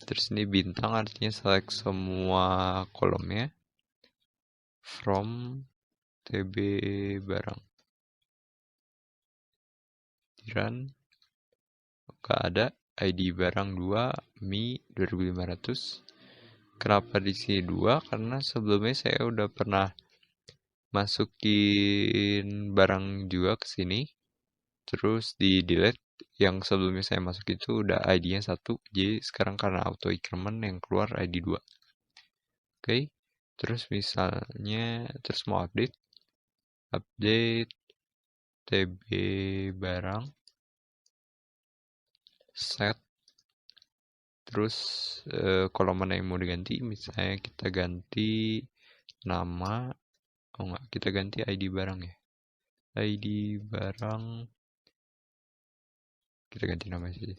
Terus ini bintang artinya select semua kolomnya from TB barang. Di run. Gak ada ID barang 2 Mi 2.500. Kenapa di sini 2? Karena sebelumnya saya udah pernah masukin barang juga ke sini. Terus di delete yang sebelumnya saya masuk itu udah ID-nya 1. Jadi sekarang karena auto increment yang keluar ID 2. Oke. Terus misalnya terus mau update TB barang set. Terus kolom mana yang mau diganti, misalnya kita ganti nama, kita ganti ID barang ya. ID barang, kita ganti nama saja.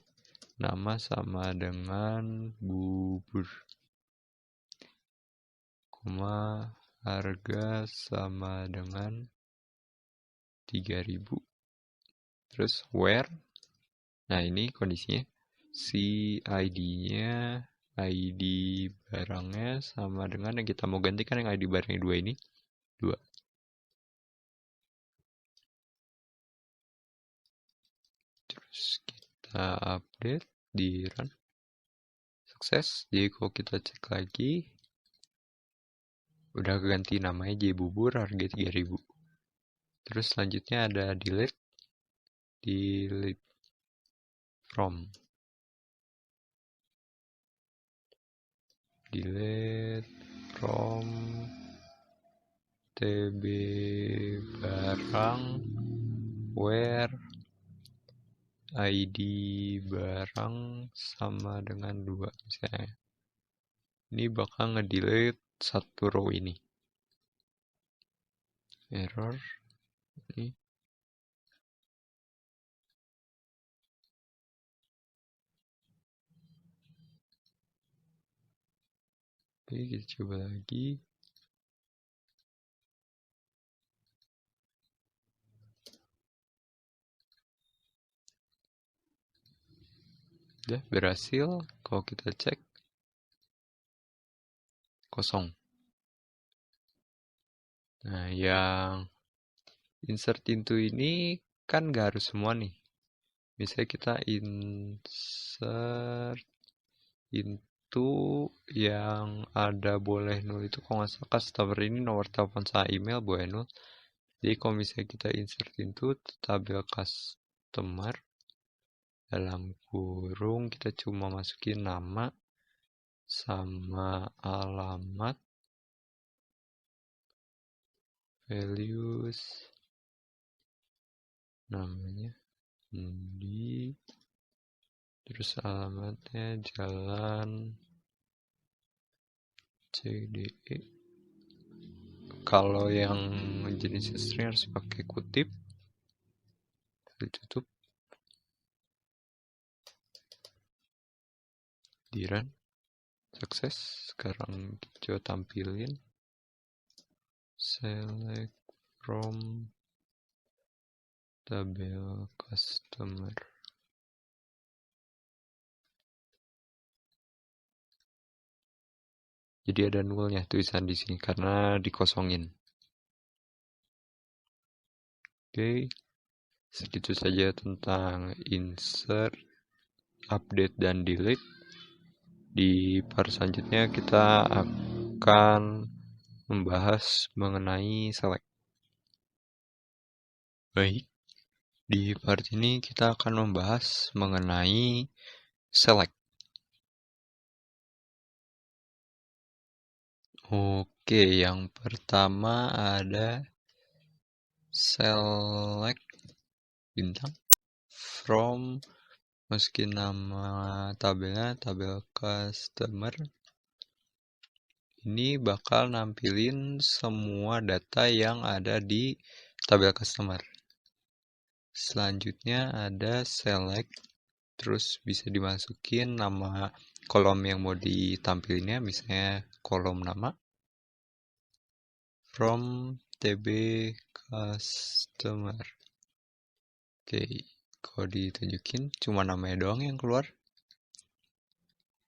Nama sama dengan bubur. Harga sama dengan 3.000. Terus where. Nah, ini kondisinya. Si ID-nya, ID barangnya sama dengan yang kita mau gantikan, yang ID barangnya 2 ini. 2. Terus kita update di run. Sukses. Jadi kalau kita cek lagi, udah ganti namanya jadi bubur, harga 3.000. Terus selanjutnya ada delete from. Delete from TB barang where ID barang sama dengan 2 misalnya. Ini bakal ngedelete satu row ini. Error. Ini. Oke, kita coba lagi. Udah berhasil. Kalau kita cek, kosong. Nah, yang insert into ini kan gak harus semua nih. Misalnya kita insert into yang ada boleh nol itu, kalau nggak salah customer ini nomor telepon sama email boleh nol. Jadi kalau misalnya kita insert into tabel customer, dalam kurung kita cuma masukin nama sama alamat, values, namanya di, terus alamatnya jalan CDE. Kalau yang jenis string harus pakai kutip, ditutup, di run, sukses. Sekarang coba tampilin select from tabel customer. Jadi ada nulnya tulisan di sini karena dikosongin. Oke, segitu saja tentang insert, update, dan delete. Di part selanjutnya kita akan membahas mengenai select. Baik, di part ini kita akan membahas mengenai select. Oke, yang pertama ada select bintang from, masukin nama tabelnya, tabel customer. Ini bakal nampilin semua data yang ada di tabel customer. Selanjutnya ada select, terus bisa dimasukin nama kolom yang mau ditampilinnya, misalnya kolom nama from TB customer. Oke, kalau ditunjukin cuma namanya doang yang keluar.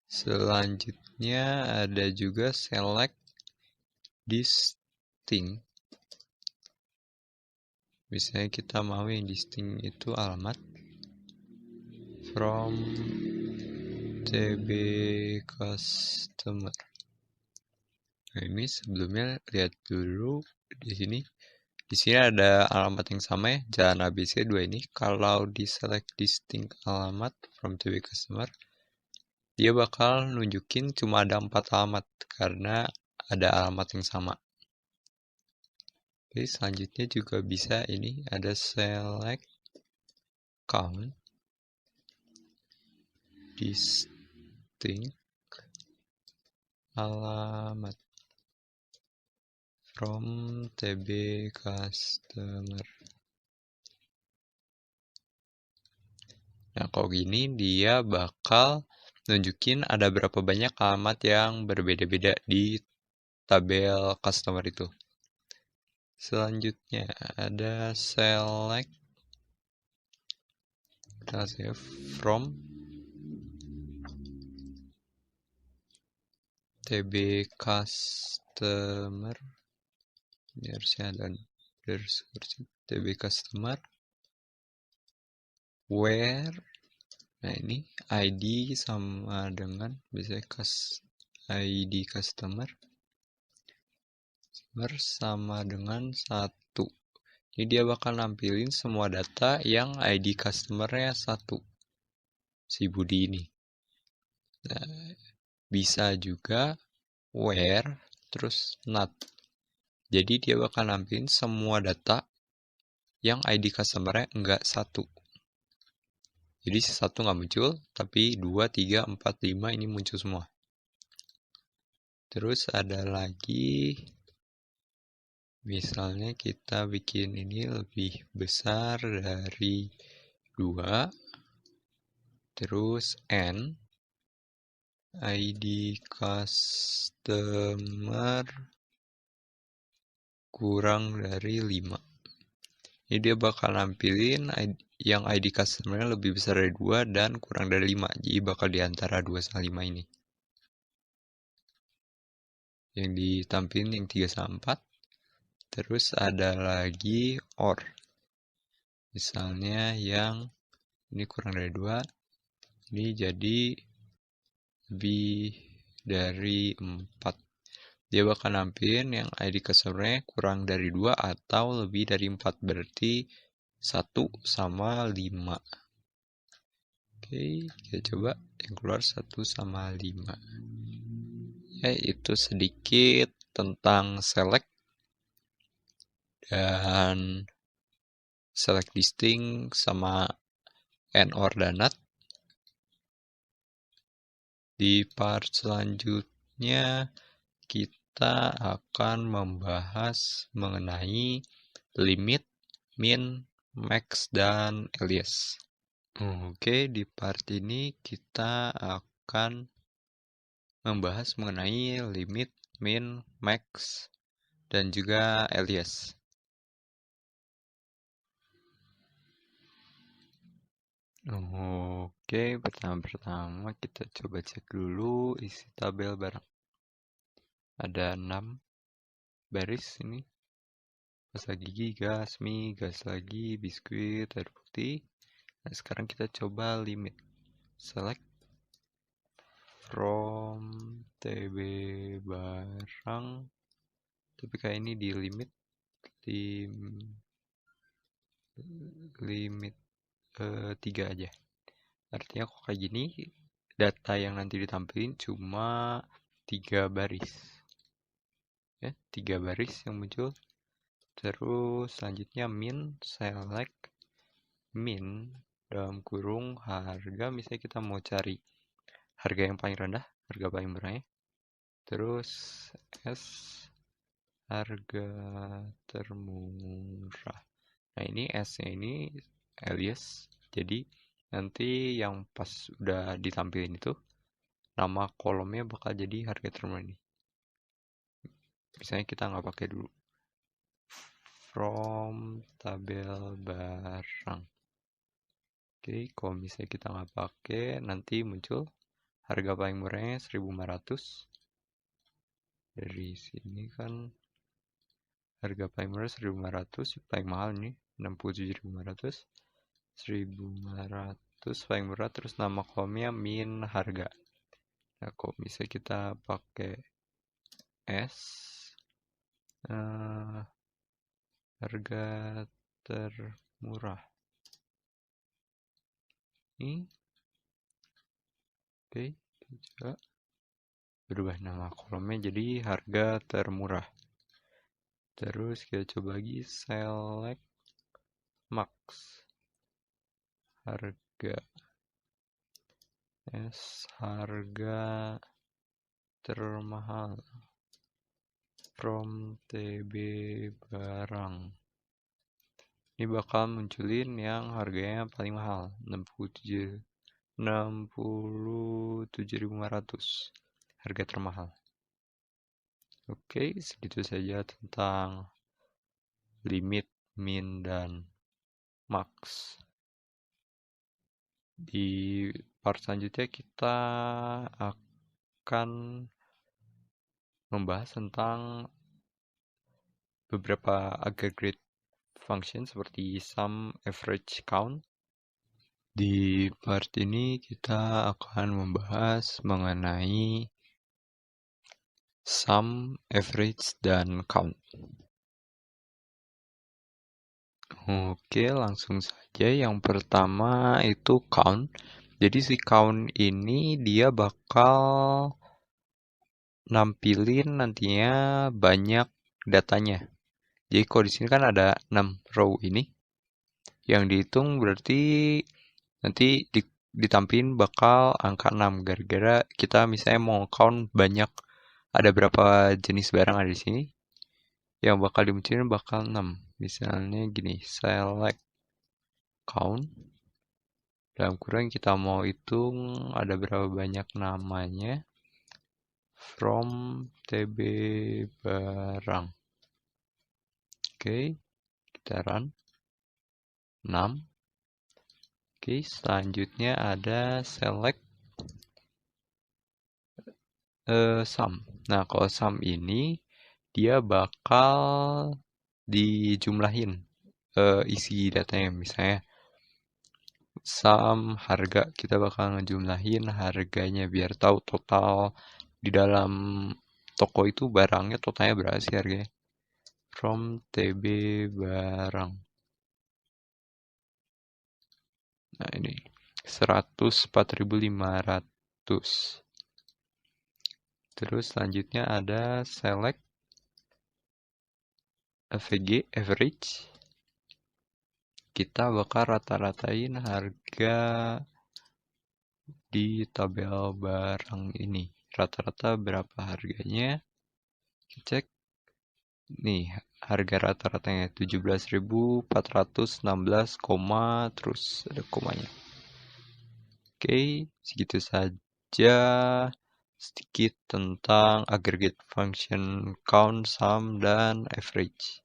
Selanjutnya ada juga select distinct. Misalnya kita mau yang distinct itu alamat from TB customer. Nah, ini sebelumnya lihat dulu di sini. Di sini ada alamat yang sama ya, Jalan ABC 2 ini. Kalau di select distinct alamat from TB customer, dia bakal nunjukin cuma ada 4 alamat karena ada alamat yang sama. Oke, selanjutnya juga bisa ini ada select count distinct alamat from TB customer. Nah, kalau gini dia bakal nunjukin ada berapa banyak alamat yang berbeda-beda di tabel customer itu. Selanjutnya ada select from TB customer. Ini harusnya ada TB customer where, nah ini ID sama dengan biasanya ID customer sama dengan 1. Jadi dia bakal nampilin semua data yang ID customer-nya 1, si Budi ini. Nah, bisa juga where terus not. Jadi dia bakal nampilin semua data yang ID customer-nya enggak 1. Jadi 1 nggak muncul, tapi 2, 3, 4, 5 ini muncul semua. Terus ada lagi, misalnya kita bikin ini lebih besar dari 2, terus N, ID customer kurang dari 5. Ini dia bakal nampilin yang ID customer-nya lebih besar dari 2 dan kurang dari 5. Jadi bakal di antara 2 sama 5 ini. Yang ditampilin yang 3 sama 4. Terus ada lagi OR. Misalnya yang ini kurang dari 2. Ini jadi lebih dari 4. Dia bakal nampilin yang ID customer-nya kurang dari 2 atau lebih dari 4. Berarti 1 sama 5. Oke, kita coba yang keluar 1 sama 5. Ya, itu sedikit tentang select dan select distinct sama and or dan not. Di part selanjutnya kita akan membahas mengenai limit, min, max, dan alias. Oke, di part ini kita akan membahas mengenai limit, min, max, dan juga alias. Oke, pertama-pertama kita coba cek dulu isi tabel barang. Ada 6 baris ini. Pasta gigi, gas, mie, gas lagi, biskuit, air putih. Nah, sekarang kita coba limit. Select from TB barang. Tapi kayak ini di limit 3 aja. Artinya kok kayak gini, data yang nanti ditampilin cuma 3 baris. Ya, 3 baris yang muncul. Terus selanjutnya min, select min dalam kurung harga, misalnya kita mau cari harga yang paling rendah, harga paling murahnya. Terus S, harga termurah. Nah, ini S-nya ini alias. Jadi nanti yang pas udah ditampilin itu nama kolomnya bakal jadi harga termurah ini. Misalnya kita nggak pakai dulu. From tabel barang. Oke, kalau misalnya kita nggak pakai, nanti muncul harga paling murahnya 1.500. Dari sini kan harga paling murah 1.500, paling mahal ini 67.500. 1.500 paling murah, terus nama kolomnya min harga. Nah, kok bisa kita pakai S, harga termurah ini. Oke, kita berubah nama kolomnya jadi harga termurah. Terus kita coba lagi select max, harga S, harga termahal from TB barang. Ini bakal munculin yang harganya paling mahal, 67.500, harga termahal. Oke, segitu saja tentang limit, min, dan max. Di part selanjutnya kita akan membahas tentang beberapa aggregate function seperti sum, average, count. Di part ini kita akan membahas mengenai sum, average, dan count. Oke, langsung saja. Yang pertama itu count. Jadi si count ini dia bakal nampilin nantinya banyak datanya. Jadi kalau di sini kan ada 6 row ini. Yang dihitung berarti nanti ditampilin bakal angka 6. Gara-gara kita misalnya mau count banyak, ada berapa jenis barang ada di sini. Yang bakal dimunculin bakal 6. Misalnya gini, select count. Dalam kurung kita mau hitung ada berapa banyak namanya. From TB barang. Oke, kita run. 6. Oke, selanjutnya ada select sum. Nah, kalau sum ini dia bakal dijumlahin isi datanya. Misalnya sum harga, kita bakal ngejumlahin harganya biar tahu total di dalam toko itu barangnya totalnya berapa sih harganya. From TB barang. Nah, ini 104.500. Terus selanjutnya ada select AVG, average. Kita bakal rata-ratain harga di tabel barang ini. Rata-rata berapa harganya? Cek. Nih, harga rata-ratanya 17.416, terus ada komanya. Oke, segitu saja sedikit tentang aggregate function count, sum, dan average.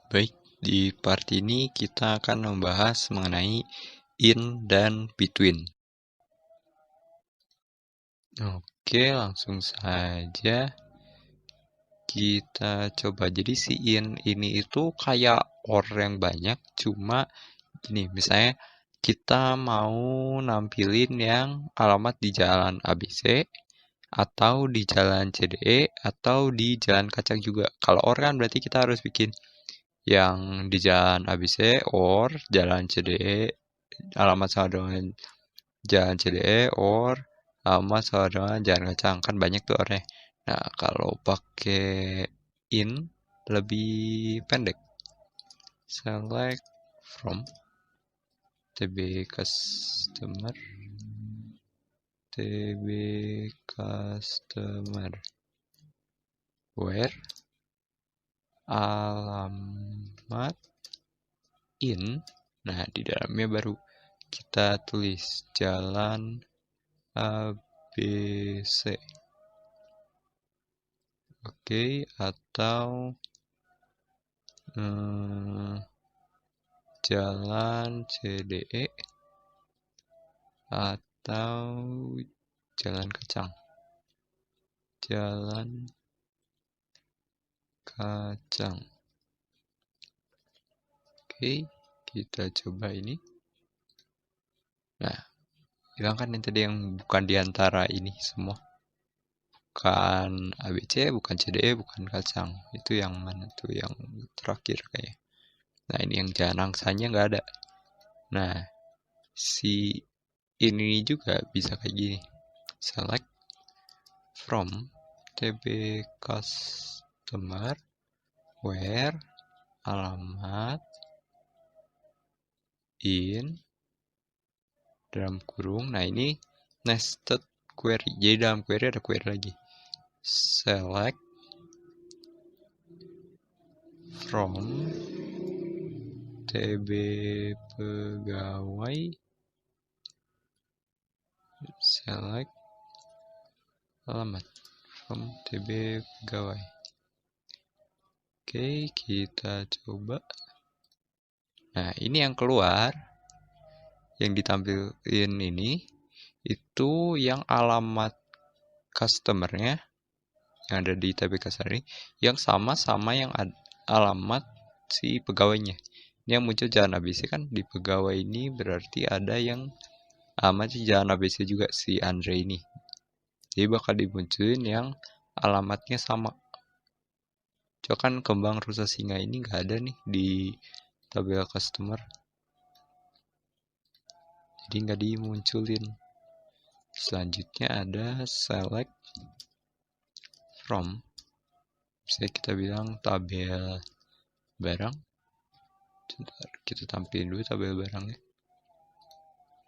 Baik, di part ini kita akan membahas mengenai in dan between. Oke, langsung saja kita coba. Jadi si in ini itu kayak or yang banyak, cuma gini, misalnya kita mau nampilin yang alamat di jalan ABC, atau di jalan CDE, atau di jalan Kacang juga. Kalau or kan berarti kita harus bikin yang di jalan ABC, or jalan CDE, alamat sama dengan jalan CDE, or alamat sama dengan jalan Kacang. Kan banyak tuh ornya. Nah, kalau pakai in lebih pendek. Select from TB customer where alamat in. Nah, di dalamnya baru kita tulis jalan ABC. Oke, atau jalan CDE atau jalan Kacang. Jalan Kacang. Oke, kita coba ini. Nah, hilangkan yang tadi yang bukan diantara ini semua. Bukan ABC, bukan CDE, bukan Kacang. Itu yang mana tuh? Yang terakhir kayaknya. Nah, ini yang jalan angsanya nggak ada. Nah, si ini juga bisa kayak gini. Select from TB customer where alamat in dalam kurung. Nah, ini nested query. Jadi dalam query ada query lagi. Select from TB pegawai, select alamat from TB pegawai. Oke, kita coba. Nah, ini yang keluar, yang ditampilin ini, itu yang alamat customernya yang ada di TB customer ini, yang sama yang alamat si pegawainya. Ini yang muncul jalan ABC kan, di pegawai ini berarti ada yang alamat si jalan ABC juga, si Andre ini. Jadi bakal dimunculin yang alamatnya sama. Coba kan kembang rusa singa ini nggak ada nih di tabel customer. Jadi nggak dimunculin. Selanjutnya ada select from. Bisa kita bilang tabel barang. Bentar, kita tampilin dulu tabel barangnya.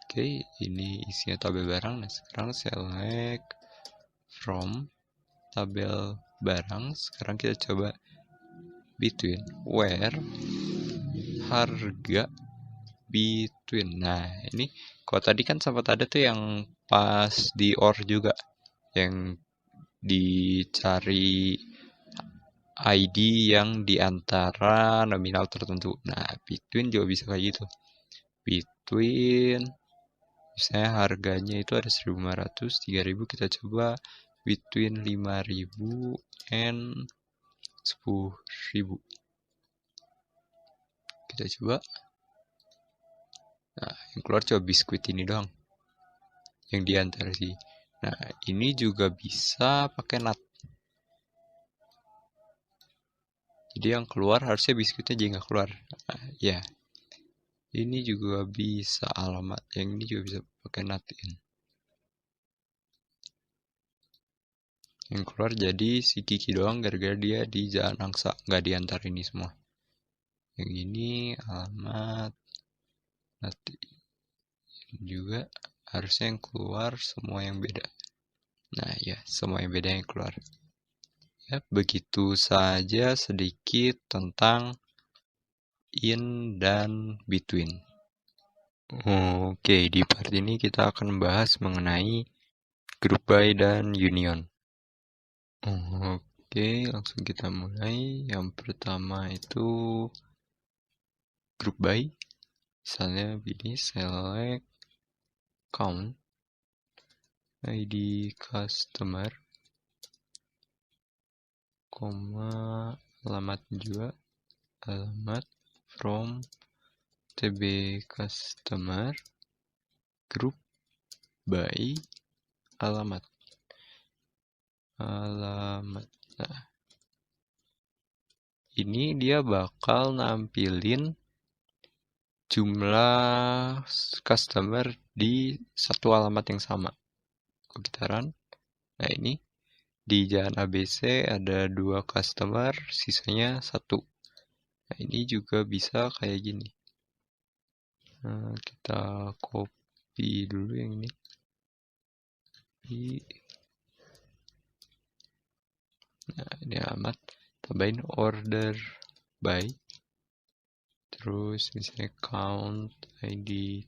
Oke, ini isinya tabel barang. Nah, sekarang select from tabel barang. Sekarang kita coba between where harga between. Nah, ini kalau tadi kan sempat ada tuh yang pas di or juga, yang dicari ID yang diantara nominal tertentu. Nah, between juga bisa kayak gitu. Between, misalnya harganya itu ada 1.500, 3.000, kita coba between 5.000 and 10.000. Kita coba. Nah, yang keluar coba biskuit ini doang. Yang diantara sih. Nah, ini juga bisa pakai nut. Jadi yang keluar harusnya biskuitnya jadi nggak keluar. Nah, ya. Ini juga bisa alamat, yang ini juga bisa pakai NAT_IN. Yang keluar jadi si Kiki doang gara-gara dia di Jalan Angsa, nggak diantar ini semua. Yang ini alamat NAT_IN juga harusnya yang keluar semua yang beda. Nah ya, semua yang beda yang keluar. Ya, begitu saja sedikit tentang in dan between. Oke, di part ini kita akan membahas mengenai group by dan union. Oke, langsung kita mulai. Yang pertama itu group by. Misalnya ini select count ID customer, alamat juga, alamat from TB customer, group by alamat. Nah, ini dia bakal nampilin jumlah customer di satu alamat yang sama. Kalau kita run, nah ini di Jalan ABC ada 2 customer, sisanya 1. Nah ini juga bisa kayak gini. Nah, kita copy dulu yang ini. Nah ini alamat, tambahin order by, terus misalnya count ID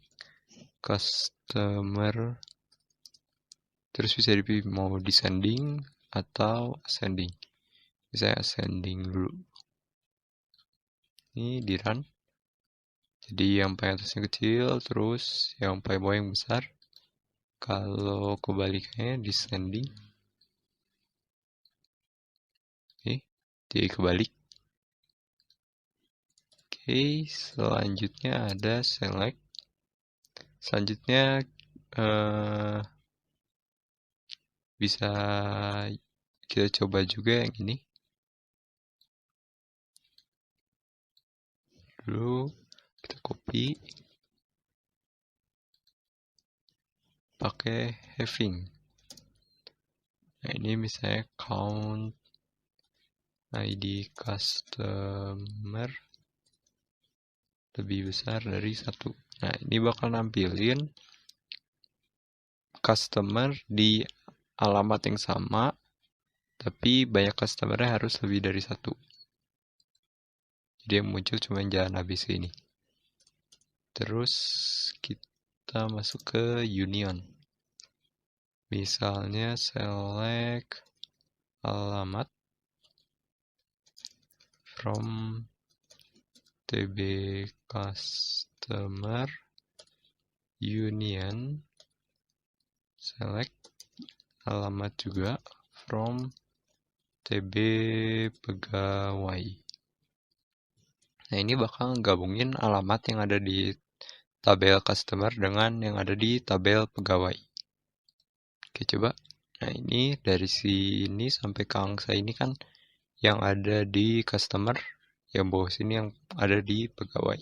customer, terus bisa dipilih mau descending atau ascending. Misalnya ascending dulu. Ini di run. Jadi yang paling atasnya kecil, terus yang paling bawah yang besar. Kalau kebalikannya descending. Oke, jadi kebalik. Oke, selanjutnya ada select. Selanjutnya bisa kita coba juga yang ini. Dulu kita copy. Pakai having. Nah ini misalnya count ID customer lebih besar dari 1. Nah ini bakal nampilin customer di alamat yang sama, tapi banyak customernya harus lebih dari 1. Jadi yang muncul cuma Jalan ABC ini. Terus kita masuk ke union. Misalnya select alamat from TB customer union, select alamat juga from TB pegawai. Nah ini bakal gabungin alamat yang ada di tabel customer dengan yang ada di tabel pegawai. Oke coba. Nah ini dari sini sampai ke angsa ini kan yang ada di customer, yang bawah sini yang ada di pegawai.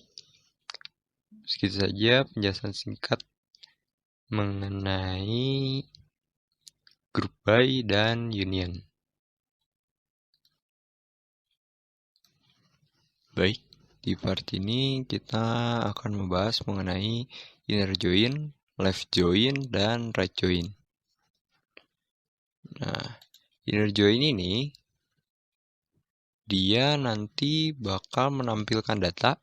Segitu saja penjelasan singkat mengenai group by dan union. Baik, di part ini kita akan membahas mengenai inner join, left join, dan right join. Nah, inner join ini dia nanti bakal menampilkan data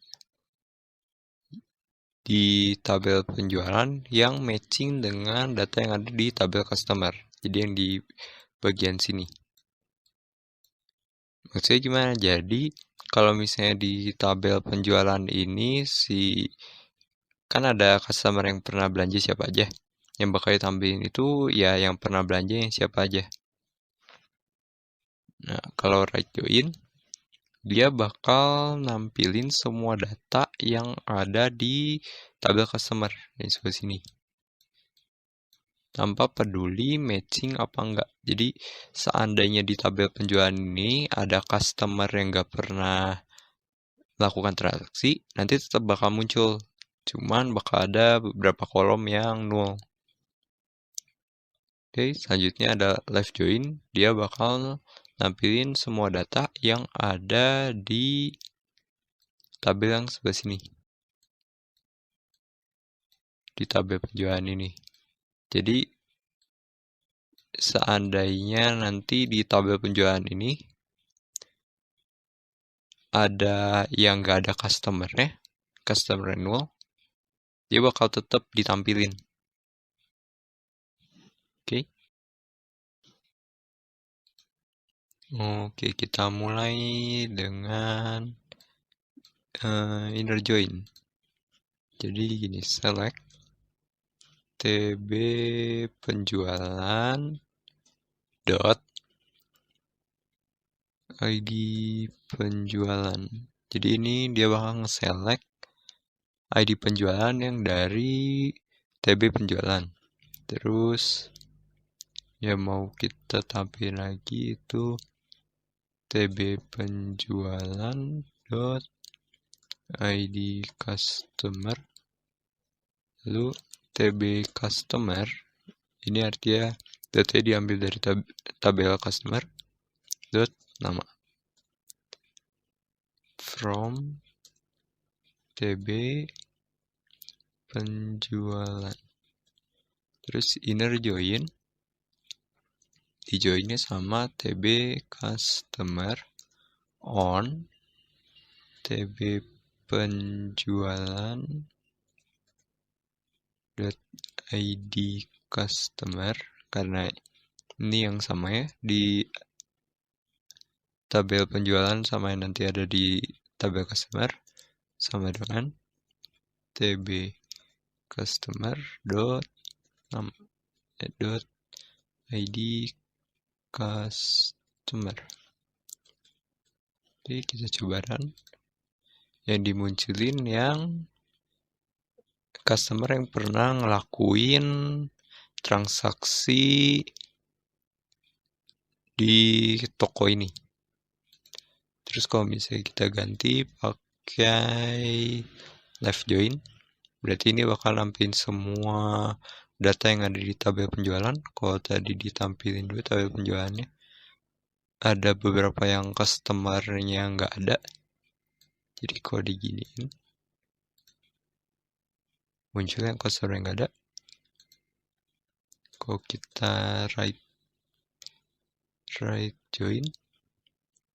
di tabel penjualan yang matching dengan data yang ada di tabel customer. Jadi yang di bagian sini. Maksudnya gimana? Jadi kalau misalnya di tabel penjualan ini kan ada customer yang pernah belanja siapa aja. Yang bakal ditampilin itu ya yang pernah belanja yang siapa aja. Nah, kalau right join dia bakal nampilin semua data yang ada di tabel customer di sebelah sini. Tanpa peduli matching apa enggak. Jadi seandainya di tabel penjualan ini ada customer yang nggak pernah melakukan transaksi, nanti tetap bakal muncul cuman bakal ada beberapa kolom yang null. Oke, selanjutnya ada left join. Dia bakal nampilin semua data yang ada di tabel yang sebelah sini. Di tabel penjualan ini. Jadi, seandainya nanti di tabel penjualan ini ada yang nggak ada customer-nya, customer renewal, dia bakal tetap ditampilin. Oke. Oke, kita mulai dengan inner join. Jadi gini, select TB penjualan dot ID penjualan. Jadi ini dia bakal nge-select ID penjualan yang dari TB penjualan. Terus ya mau kita tampilin lagi itu TB penjualan dot ID customer. Lalu TB customer ini artinya data diambil dari tabel customer dot nama from TB penjualan. Terus inner join di joinnya sama TB customer on TB penjualan dot ID customer, karena ini yang sama ya di tabel penjualan sama yang nanti ada di tabel customer, sama dengan TB customer dot ID customer. Oke, kita coba run. Yang dimunculin yang customer yang pernah ngelakuin transaksi di toko ini. Terus kalau misalnya kita ganti pakai left join, berarti ini bakal nampilin semua data yang ada di tabel penjualan. Kalau tadi ditampilin dulu tabel penjualannya, ada beberapa yang customer-nya nggak ada. Jadi kalau diginiin, muncul yang customer yang nggak ada. Kalau kita right join,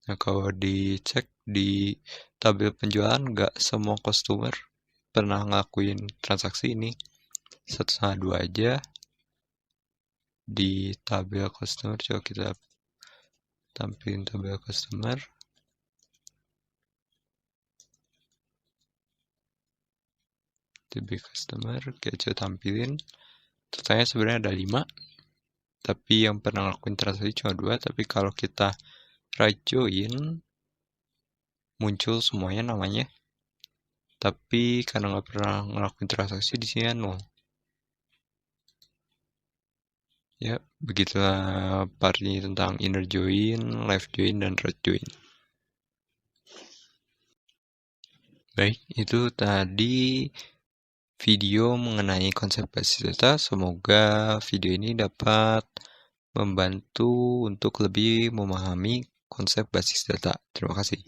nah kalau dicek di tabel penjualan nggak semua customer pernah ngelakuin transaksi ini, 1/2 aja di tabel customer. Coba kita tampilin tabel customer. TB customer, kita coba tampilin. Totalnya sebenarnya ada 5, tapi yang pernah ngelakuin transaksi cuma 2. Tapi kalau kita right join, muncul semuanya namanya. Tapi karena nggak pernah ngelakuin transaksi, di sini 0. Ya, begitulah part ini tentang inner join, left join, dan right join. Baik, itu tadi video mengenai konsep basis data. Semoga video ini dapat membantu untuk lebih memahami konsep basis data. Terima kasih.